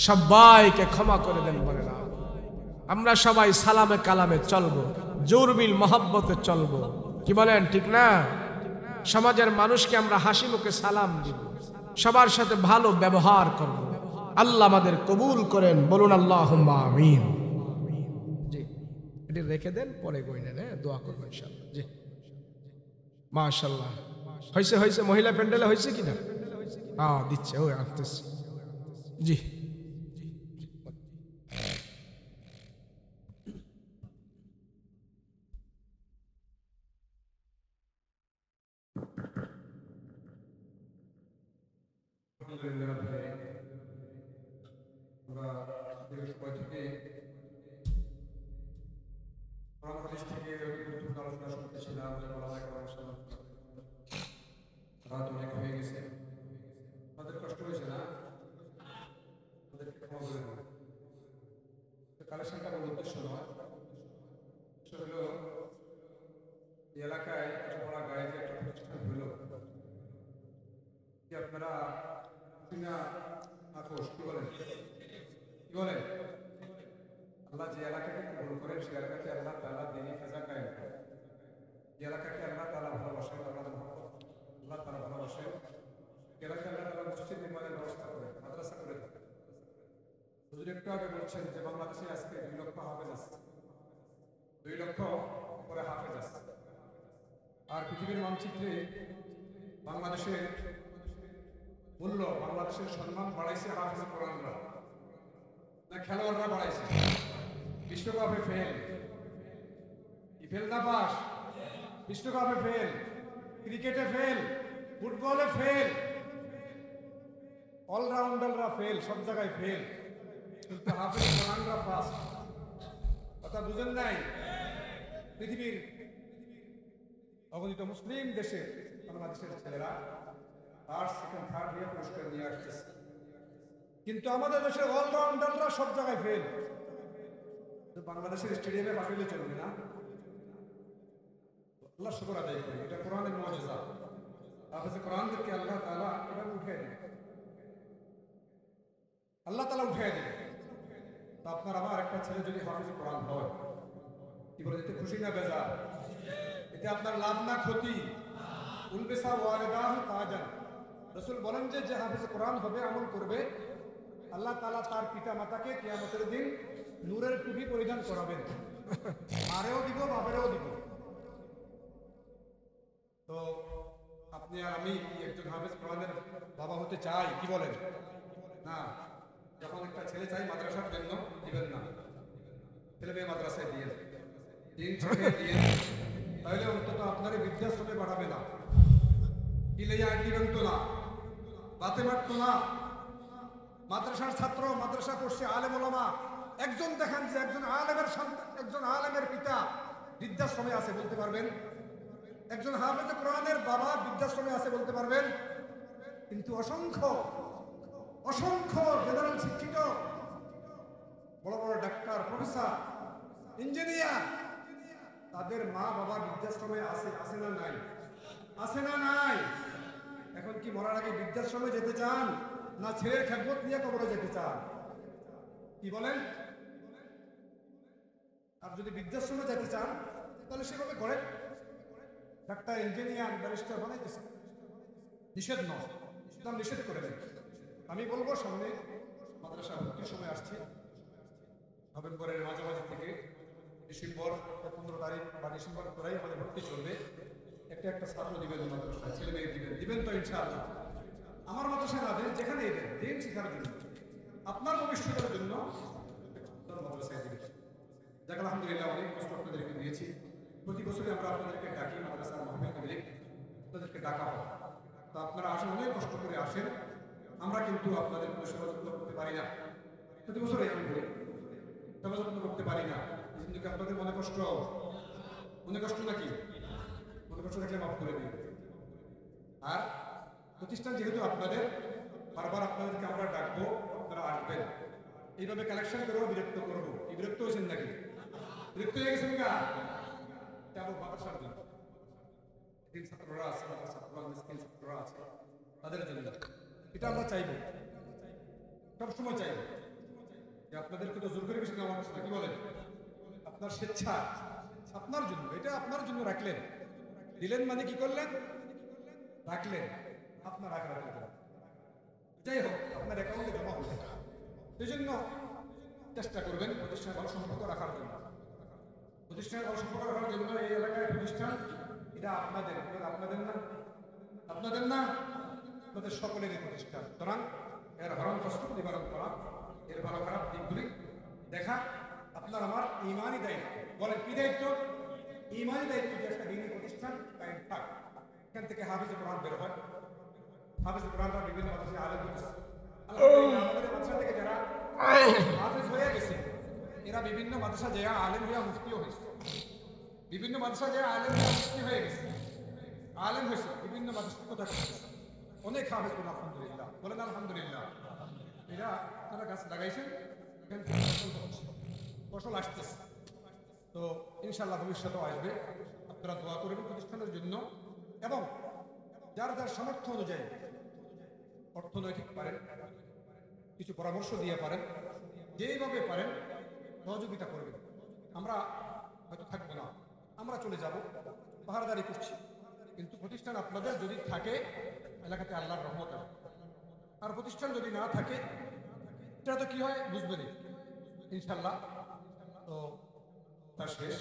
সবাইকে ক্ষমা করে দেন, বলেন আমিন। আমরা সবাই সালামে কালামে চলবো, জোরবিল মহব্বতে চলবো, কি বলেন ঠিক না? সমাজের মানুষকে আমরা হাসি মুখে সালাম দিব, সবার সাথে ভালো ব্যবহার করব। আল্লাহ আমাদের কবুল করেন, বলুন আল্লাহুম্মা আমিন। জি, এটি রেখে দেন, পরে কইলেন, দোয়া করবো ইনশাআল্লাহ। জি, মাশাআল্লাহ। হয়েছে হয়েছে, মহিলা প্যান্ডেলে হয়েছে কিনা? দিচ্ছে, ওই আসতেছে। জি, কালেকশনটা বড় উদ্দেশ্য নয়, হলো এলাকায় একটা বড় গায়ে যে একটা প্রতিষ্ঠান হলো, কি আপনারা কিনা আকোশ কি বলেন, কি বলেন? আল্লাহ যে এলাকাকে কবুল করেন সে এলাকাতে আল্লাহ তাআলা দ্বীনি ফাজা কায়েম করেন। যে এলাকাকে আল্লাহ তাআলা ভালোবাসেন, আল্লাহ তাআলা ভালোবাসেন, এলাকায় আল্লাহ তাআলা মসজিদ নির্মাণের ব্যবস্থা করেন, মাদ্রাসা করে থাকেন। হুজুর একটু আগে বলছেন যে বাংলাদেশে আজকে 2 লক্ষ হাফেজ আছে, 2 লক্ষ উপরে হাফেজ আছে। আর পৃথিবীর মানচিত্রে বাংলাদেশের মূল্য, বাংলাদেশের সম্মান বাড়াইছে হাফেজ কোরআনরা না খেলোয়াড়রা বাড়াইছে? বিশ্বকাপে ফেল, ফেল না পাস, বিশ্বকাপে ফেল, ক্রিকেটে ফেল, ফুটবলে ফেল, অলরাউন্ডাররা ফেল, সব জায়গায় ফেল, কিন্তু হাফেজ কোরআনরা পাস। কথা বুঝেন নাই? পৃথিবীর অগণিত মুসলিম দেশে বাংলাদেশের ছেলেরা ফার্স্ট, সেকেন্ড, থার্ড ইয়ার পুরস্কার নিয়ে আসতেছে, কিন্তু আমাদের দেশের অলরাউন্ডাররা সব জায়গায় ফেল। বাংলাদেশের স্টেডিয়ামে পাঠালে চলবে না। আল্লাহ শুকর আদায় করি, এটা কোরআনের মুআজিজা। হাফেজে কোরআনদেরকে আল্লাহ তাআলা এভাবে উঠিয়ে দেন, আল্লাহ তাআলা উঠিয়ে দেন। তা আপনার আমার একটা ছেলে যদি হাফেজে কোরআন হয়, কি বলে, এতে খুশি না বেজার? এতে আপনার লাভ না ক্ষতি? উলবিসা ওয়ালিদাহু তাজান, রাসূল বলেন যে যে হাফেজে কোরআন হবে, আমল করবে, আল্লাহ তাআলা তার পিতা মাতাকে কিয়ামতের দিন নূরের টুপি পরিধান করাবেন, মারেও দিব বাপেরও দিব। তো আপনি আর আমি কি একজন হাফেজ কোরআনের বাবা হতে চাই? কি বলেন? না। যখন একটা ছেলে চাই মাদ্রাসার জন্য, দিবেন না, ছেলে মেয়ে মাদ্রাসায় দিয়ে দিন ছেড়ে দিয়ে, তাহলে অন্তত আপনার বৃদ্ধাশ্রমে বাড়াবে না, কিলেয়া দিবেন তো না, বাতে মারতো না। মাদ্রাসার ছাত্র, মাদ্রাসা করছে, আলেম ওলামা, একজন দেখেন যে একজন আলেমের সন্তান, একজন আলেমের পিতা বৃদ্ধাশ্রমে আছে, বলতে পারবেন? একজন হাফেজে কোরআনের বাবা বৃদ্ধাশ্রমে আছে বলতে পারবেন, কিন্তু অসংখ্য অসংখ্য জেনারেল শিক্ষিত বড় বড় ডাক্তার, প্রফেসর, ইঞ্জিনিয়ার, তাদের মা বাবা বৃদ্ধাশ্রমে আছে না নাই? আছে না নাই? এখন কি মরার আগে বৃদ্ধাশ্রমে যেতে চান, না ছেলের খেদমত নিয়ে কবরে যেতে চান? কি বলেন? আর যদি বৃদ্ধাশ্রমে যেতে চান তাহলে সেভাবে করেন। ডাক্তার, ইঞ্জিনিয়ার, ব্যারিস্টার বানাইতেছে, নিষেধ নয়, ইসলাম নিষেধ করে দেয়। আমি বলবো সামনে মাদ্রাসা ভর্তির সময় আসছে, নভেম্বরের মাঝামাঝি থেকে ডিসেম্বর 15 তারিখ বা ডিসেম্বর পরেই আমাদের ভর্তি চলবে। একটা ছাত্র দিবেন মাদ্রাসায়, ছেলে মেয়ে দিবেন তো ইনশাআল্লাহ। আমার মাদ্রাসায় না দেন, যেখানে দেন, দিন শেখার জন্য, আপনার ভবিষ্যতের জন্য মাদ্রাসায় দিবেন। যাক আলহামদুলিল্লাহ, অনেক কষ্ট আপনাদেরকে দিয়েছি। প্রতি বছরই আমরা আপনাদেরকে ডাকি, মাদ্রাসার মাহফিল করে আপনাদেরকে ডাকা হয়। তো আপনারা আসেন, অনেক কষ্ট করে আসেন। আমরা কিন্তু আপনাদের কোনো সেবা যত্ন করতে পারি না, প্রতি বছরই আমি বলি সেবা যত্ন করতে পারি না। কিন্তু আপনাদের মনে কষ্ট নাকি? মনে কষ্ট থাকলে মাফ করে দিন। আর প্রতিষ্ঠান যেহেতু আপনাদের, বারবার আপনাদেরকে আমরা ডাকবো, আপনারা আসবেন। এইভাবে কালেকশন করেও বিরক্ত করবো। এই বিরক্ত হয়েছেন নাকি? বিরক্ত হয়ে গেছেন গা? যাবো মাদ্রাসার জন্য, ছাত্ররা আছে, ছাত্ররা আছে, তাদের জন্য এটা আমরা চাইবো, সবসময় চাইবো যে আপনাদেরকে তো জোর করে কিছু নেওয়া হচ্ছে না। কি বলেন? আপনার স্বেচ্ছা, আপনার জন্য, এটা আপনার জন্য রাখলেন। দিলেন মানে কি করলেন? রাখলেন, আপনার রাখার, যাই হোক আপনার অ্যাকাউন্টে জমা হবে। সেই জন্য চেষ্টা করবেন প্রতিষ্ঠানের ভালো সম্পর্ক রাখার জন্য। প্রতিষ্ঠানের ভালো সম্পর্ক রাখার জন্য এই এলাকায় প্রতিষ্ঠান, এটা আপনাদের না, আপনাদের না, আপনাদের সকলেরই প্রতিষ্ঠান। সুতরাং এর হরণ কষ্ট নিবারণ করা, এর ভালো খারাপ দিকগুলি দেখা আপনার আমার ইমানি দায়িত্ব। বলেন কি দায়িত্ব? ইমানি দায়িত্ব যে একটা দিনী প্রতিষ্ঠান কায়েম থাক। এখান থেকে হাফেজ কোরআন বের হয়, হাফেজ কোরআনরা বিভিন্ন মাদ্রাসায় আলেম হয়েছে। আমাদের মাদ্রাসা থেকে যারা হাফেজ হয়ে গেছে, এরা বিভিন্ন মাদ্রাসা যায় আলেম হইয়া মুফতিও হয়েছে, বিভিন্ন মাদ্রাসা যায় আলেম হইয়া মুফতি হয়ে গেছে, আলেম হয়েছে বিভিন্ন মাদ্রাসা। কথা অনেক হাফেজ বলে আলহামদুলিল্লাহ, বলেন আলহামদুলিল্লাহ। এরা আপনারা গাছ লাগাইছেন, এখান থেকে ফসল আসতেছে। তো ইনশাআল্লাহ ভবিষ্যতেও আসবে। আপনারা দোয়া করবেন প্রতিষ্ঠানের জন্য, এবং যার যার সামর্থ্য অনুযায়ী অর্থনৈতিক পারেন, কিছু পরামর্শ দিয়ে পারেন, যেইভাবে পারেন সহযোগিতা করবেন। আমরা হয়তো থাকবো না, আমরা চলে যাব, পাহারাদারি করছি, কিন্তু প্রতিষ্ঠান আপনাদের যদি থাকে এলাকাতে আল্লাহর রহমত আছে। আর প্রতিষ্ঠান যদি না থাকে এটা তো কি হয় বুঝবেনই ইনশাল্লাহ। তো তার শেষ,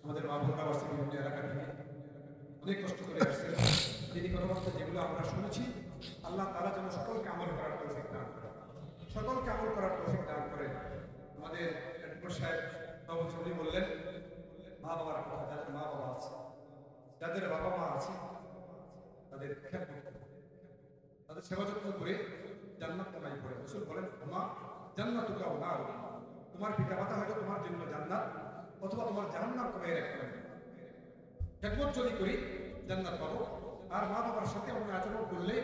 আমাদের মা বোনরা বিভিন্ন এলাকা থেকে অনেক কষ্ট করে আসছে। যিনি কথাবার্তা যেগুলো আমরা শুনেছি, আল্লাহ তারা যেন সকলকে আমল করার তৌফিক দান করে, সকলকে আমল করার তৌফিক দান করে। আমাদের সাহেব বললেন মা বাবার কথা, যাদের মা বাবা আছে, যাদের বাবা মা আছে, তাদের খেদমত, তাদের সেবা যত্ন করে জান্নাত কামাই করে। রাসূল বলেন মা জান্নাতুকা ওয়া নার, তোমার পিতামাতা হয়তো তোমার জন্য জান্নাত অথবা তোমার জাহান্নাম কামাই রাখবেন। খেদমত যদি করি জান্নাত পাবো, আর মা বাবার সাথে অন্য আচরণ করলে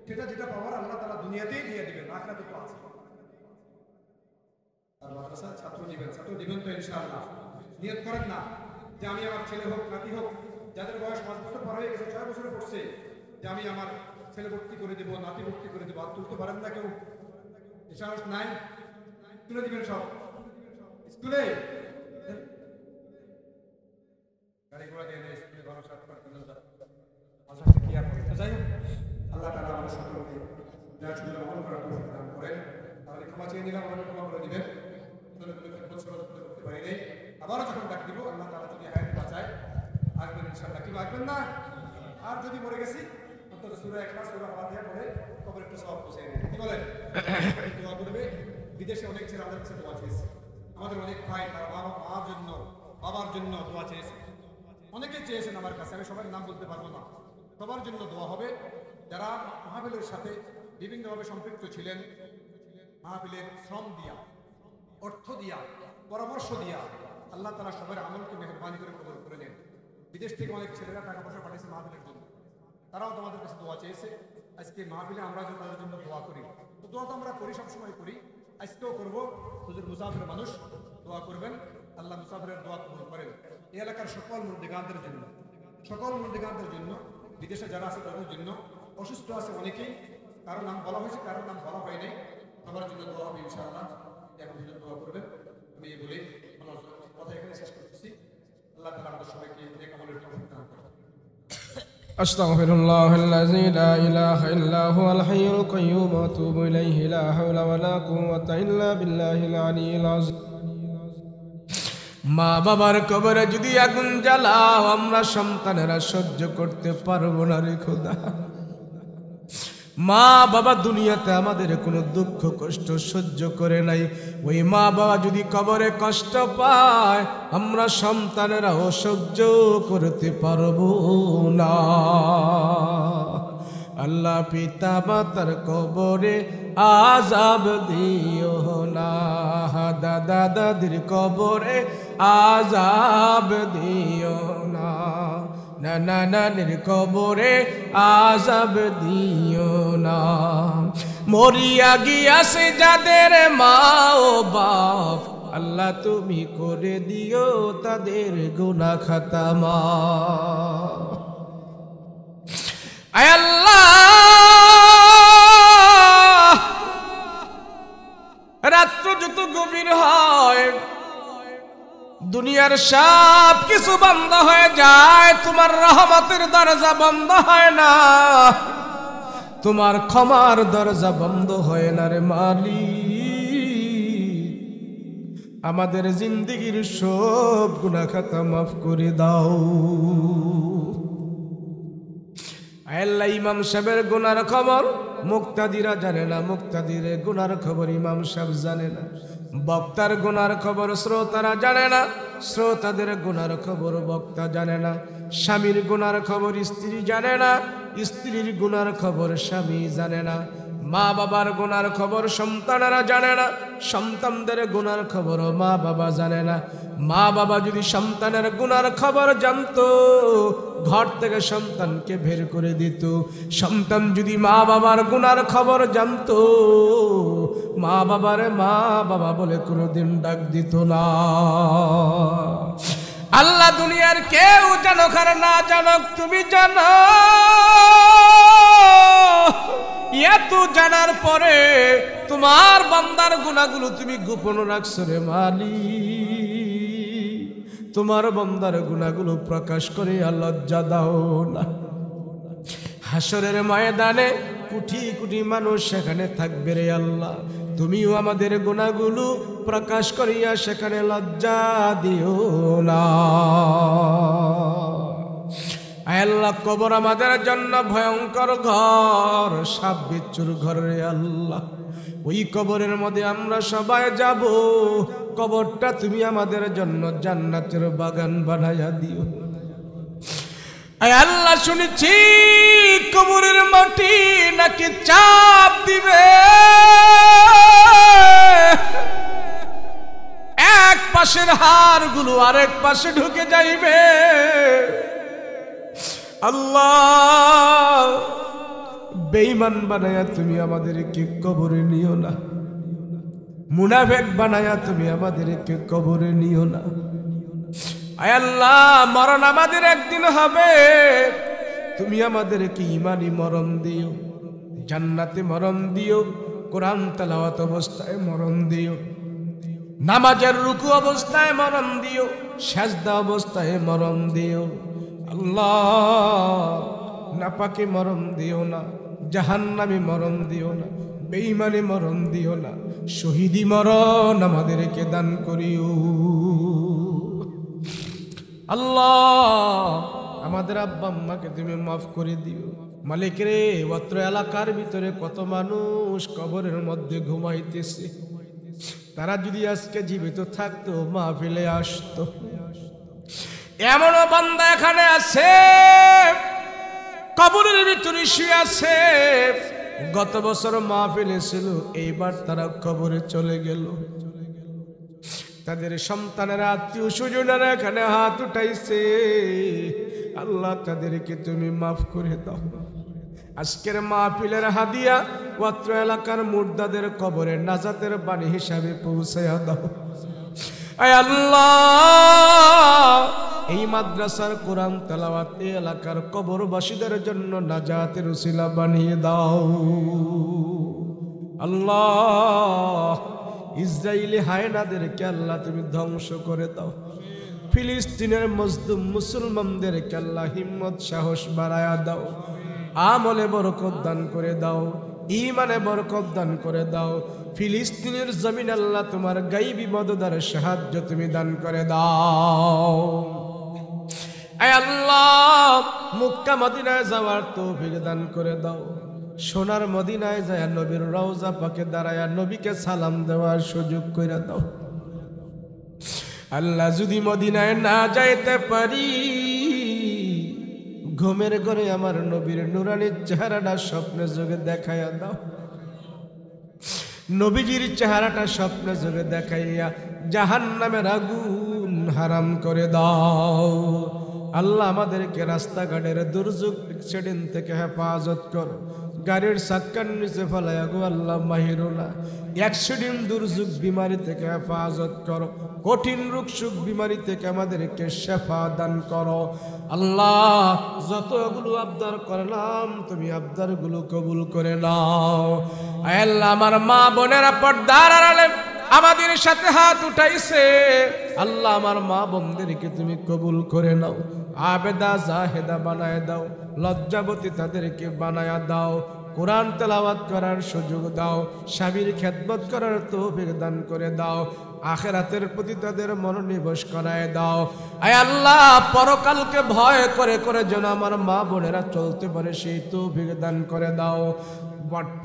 সেটা যেটা পাওয়ার আল্লাহ তাআলা দুনিয়াতেই দিয়ে দিবেন, আখিরাতে তো আছে। আর মাদ্রাসা ছাত্র দিবেন তো ইনশাআল্লাহ। নিয়ত করেন না যে আমি আমার ছেলে হোক নাতি হোক, যাদের বয়স 5 বছর পর হয়ে গেছে, 6 বছরে পড়ছে, যে আমি আমার ছেলে ভর্তি করে দেবো, নাতি ভর্তি করে দেবো। আর তুলতে পারেন না কেউ, সাহস নাই, তুলে দিবেন সব স্কুলে। গাড়ি ঘোড়া দিয়ে স্কুলে ভালো সাথে কি আর করতে যাই। আল্লাহ তাআলা আমাদের সকলকে যার জন্য আমল করার তৌফিক দান করেন। তাহলে ক্ষমা চেয়ে নিলাম, আমাকে ক্ষমা করে দিবেন। করতে পারি নাই, আবারও যখন ডাক দিব আল্লাহ তাআলা যদি হায়াত বাঁচায় আসবেন ইনশাআল্লাহ। কি আসবেন না? আর যদি মরে গেছি অন্তত সূরা ইখলাস, সূরা ফাতিহা পড়ে কবরে একটা সওয়াব পৌঁছে দেন। কি বলেন? দোয়া করবে। বিদেশে অনেক ছেলে আমাদের কাছে দোয়া চেয়েছে, আমাদের অনেক ভাই তার মার জন্য, বাবার জন্য দোয়া চেয়েছে। অনেকে চেয়েছেন আমার কাছে, আমি সবার নাম বলতে পারবো না। সবার জন্য দোয়া হবে যারা মাহফিলের সাথে বিভিন্নভাবে সম্পৃক্ত ছিলেন, মাহফিলের শ্রম দিয়া, অর্থ দিয়া, পরামর্শ দিয়া। আল্লাহ তাআলা সবার আমলকে মেহেরবানি করে কবুল করে নেন। বিদেশ থেকে অনেক ছেলেরা টাকা পয়সা পাঠিয়েছে মাহফিলের জন্য, তারাও তোমাদের কাছে দোয়া চেয়েছে। আজকে মাহফিলে আমরা যে তাদের জন্য দোয়া করি, তো দোয়া তো আমরা করি, সবসময় করি, আজকেও করবো। হুজুর মুসাফির মানুষ, দোয়া করবেন, আল্লাহ মুসাফিরের দোয়া কবুল করেন। এই এলাকার সকল মুরব্বিগানদের জন্য, সকল মুরব্বিগানদের জন্য, বিদেশে যারা আছে তাদের জন্য, অসুস্থ আছে অনেকেই, কারো নাম বলা হয়েছে, কারোর নাম বলা হয় নাই, সবার জন্য দোয়া হবে ইনশাআল্লাহ। এখন দোয়া করবেন। আমি এই বলে আমার কথা এখানে শেষ করতেছি। আল্লাহ তাআলা আমাদের সবাইকে নেক আমলের তৌফিক দান করুন। আস্তাগফিরুল্লাহ আল্লাযী লা ইলাহা ইল্লা হুয়াল হাইয়ুল কাইয়্যুম ওয়া আতুবু ইলাইহি লা হাওলা ওয়া লা কুওয়াতা ইল্লা বিল্লাহিল আলিয়্যিল আযীম। মা বাবার কবরে যদি আগুন জ্বালাও, আমরা সন্তানেরা সহ্য করতে পারবো না রে খোদা। মা বাবা দুনিয়াতে আমাদের কোনো দুঃখ কষ্ট সহ্য করে নাই, ওই মা বাবা যদি কবরে কষ্ট পায়, আমরা সন্তানেরাও সহ্য করতে পারবো না। আল্লাহ পিতা মাতার কবরে আযাব দিও না, দাদা দাদির কবরে আযাব দিও না, নানা নানির কবরে আযাব দিও না। মরিয়া গিয়াছে যাদের মা ও বাপ, আল্লাহ তুমি করে দিও তাদের গুনাহ খাতা মাফ। আয় আল্লাহ, রাত্র যত গভীর হয়, দুনিয়ার সব কিছু বন্ধ হয়ে যায়, তোমার রহমতের দরজা বন্ধ হয় না, তোমার ক্ষমার দরজা বন্ধ হয় না রে মালিক। আমাদের জিন্দেগির সব গুনাহ খাতা মাফ করে দাও। আল্লাহ, ইমাম সাহেবের গুনার খবর মুক্তাদিরা জানে না, মুক্তাদিরের গুনার খবর ইমাম সাহেব জানে না, বক্তার গুনার খবর শ্রোতারা জানে না, শ্রোতাদের গুনার খবর বক্তা জানে না, স্বামীর গুনার খবর স্ত্রী জানে না, স্ত্রীর গুনার খবর স্বামী জানে না, মা বাবার গুনার খবর সন্তানেরা জানে না, সন্তানদের গুনার খবর মা বাবা জানে না। মা বাবা যদি সন্তানের গুনার খবর জানতো, ঘর থেকে সন্তানকে বের করে দিত। সন্তান যদি মা বাবার গুনার খবর জানতো, মা বাবারে মা বাবা বলে কোনোদিন ডাক দিত না। আল্লাহ, দুনিয়ার কেউ জানুক আর না জানুক, তুমি জানো। এত জানার পরে তোমার বান্দার গুনাহগুলো তুমি গোপন রাখছো রে মালিক। তোমার বান্দার গুনাহগুলো প্রকাশ করে লজ্জা দাও না। হাসরের ময়দানে কোটি কোটি মানুষ সেখানে থাকবে রে আল্লাহ, তুমিও আমাদের গুনাহগুলো প্রকাশ করিয়া সেখানে লজ্জা দিও না। আল্লাহ, কবর আমাদের জন্য ভয়ঙ্কর ঘর, সাপ বিচ্ছুর ঘর রে আল্লাহ। ওই কবরের মধ্যে আমরা সবাই যাব, কবরটা তুমি আমাদের জন্য জান্নাতের বাগান বানাইয়া দিও। আল্লাহ, শুনেছি কবরের মাটি নাকি চাপ দিবে, এক পাশের হাড়গুলো আরেক পাশে ঢুকে যাইবে। আল্লাহ, বেঈমান বানায়া তুমি আমাদেরকে কবরে নিও না, মুনাফিক বানায়া তুমি আমাদেরকে কবরে নিও না। আয় আল্লাহ, মরণ আমাদের একদিন হবে, তুমি আমাদেরকে ঈমানি মরণ দিও, জান্নাতে মরণ দিও, কোরআন তেলাওয়াত অবস্থায় মরণ দিও, নামাজের রুকু অবস্থায় মরণ দিও, সাজদা অবস্থায় মরণ দিও। আল্লাহ, নাপাকে মরণ দিও না, জাহান্নামে মরণ দিও না, বেঈমানে মরণ দিও না, শহীদি মরণ আমাদেরকে দান করিও। আল্লাহ, আমাদের আব্বা আম্মাকে তুমি মাফ করে দিও। মালিক রে, অত্র এলাকার ভিতরে কত মানুষ কবরের মধ্যে ঘুমাইতেছে, তারা যদি আজকে জীবিত থাকতো মাহফিলে আসতো। এমনও বান্দা এখানে আছে কবরের ভিতরে শুয়ে আছে, গত বছর মাহফিলে ছিল, এইবার তারা কবরে চলে গেল। তাদের সন্তানেরা আত্মীয় স্বজনেরা এখানে হাত উঠাইছে, আল্লাহ তাদেরকে তুমি মাফ করে দাও। আজকের মাহফিলের হাদিয়া অত্র এলাকার মুর্দাদের কবরে নাজাতের বাণী হিসাবে পৌঁছায়া দাও। আয় আল্লাহ, এই মাদ্রাসার কোরআন তেলাওয়াত এই এলাকার কবরবাসীদের জন্য নাজাতের উসিলা বানিয়ে দাও। আল্লাহ, ইসরায়েলি হায়নাদেরকে আল্লাহ তুমি ধ্বংস করে দাও। ফিলিস্তিনের মজলুম মুসলমানদেরকে আল্লাহ হিম্মত সাহস বাড়ায়া দাও। আমলে বরকত দান করে দাও, ইমানে বরকত দান করে দাও। ফিলিস্তিনের জমিন আল্লাহ তোমার গাইবী মদদের সাহায্য তুমি দান করে দাও। আয় আল্লাহ, মক্কা মদিনায় যাওয়ার তৌফিক দান করে দাও। সোনার মদিনায় যায় নবীর রওজা পাকে দাঁড়ায়া নবীকে সালাম দেওয়ার সুযোগ করে দাও। আল্লাহ, যদি মদিনায় না যাইতে পারি, ঘুমের ঘরে আমার নবীর নুরানির চেহারাটা স্বপ্নে যোগে দেখাইয়া দাও। নবীজির চেহারাটা স্বপ্নে যোগে দেখাইয়া জাহান্নামের আগুন হারাম করে দাও। আল্লাহ, আমাদেরকে রাস্তাঘাটের দুর্যোগ অ্যাক্সিডেন্ট থেকে হেফাজত করো। গাড়ির চাক্কার নিচে ফেলাইয়া গো আল্লাহ মাহিরুনা, অ্যাক্সিডেন্ট দুর্যোগ বিমারি থেকে হেফাজত করো। কঠিন রোগ সুখ বিমারি থেকে আমাদেরকে শেফা দান করো। আল্লাহ, যতগুলো আবদার করলাম তুমি আবদারগুলো কবুল করে নাও। আয় আল্লাহ, আমার মা বোনেরা পর্দার আড়ালে আমাদের সাথে হাত উঠাইছে, আল্লাহ আমার মা বোনদেরকে তুমি কবুল করে নাও। আবেদা জাহেদা বানায় দাও, লজ্জাবতী তাদেরকে বানায়া দাও। কোরআন তেলাওয়াত করার সুযোগ দাও, স্বামীর খেদমত করার তৌফিক দান করে দাও। আখিরাতের প্রতি তাদের মনোনিবেশ করায় দাও। আয় আল্লাহ, পরকালকে ভয় করে করে যেন আমার মা বোনেরা চলতে পারে সেই তৌফিক দান করে দাও।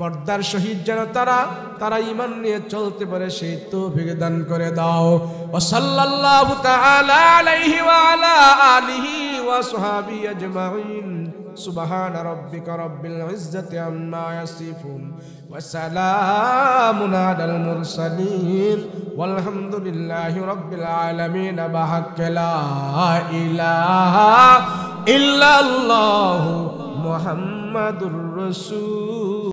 পর্দার সহিত যেন তারা ঈমান নিয়ে চলতে পারে সেই তৌফিক দান করে দাও। ওয়া সাল্লাল্লাহু তাআলা আলাইহি ওয়া আলা আলিহি ওয়া সাহবিহি আজমাইন। সুবহান রাব্বিকা রাব্বিল ইজ্জাতি আম্মা ইয়াসিফুন ওয়া সালামুন আলাল মুরসালিন ওয়ালহামদুলিল্লাহি রাব্বিল আলামিন। বাহাক্কা লা ইলাহা ইল্লাল্লাহু মুহাম্মাদুর রাসূল।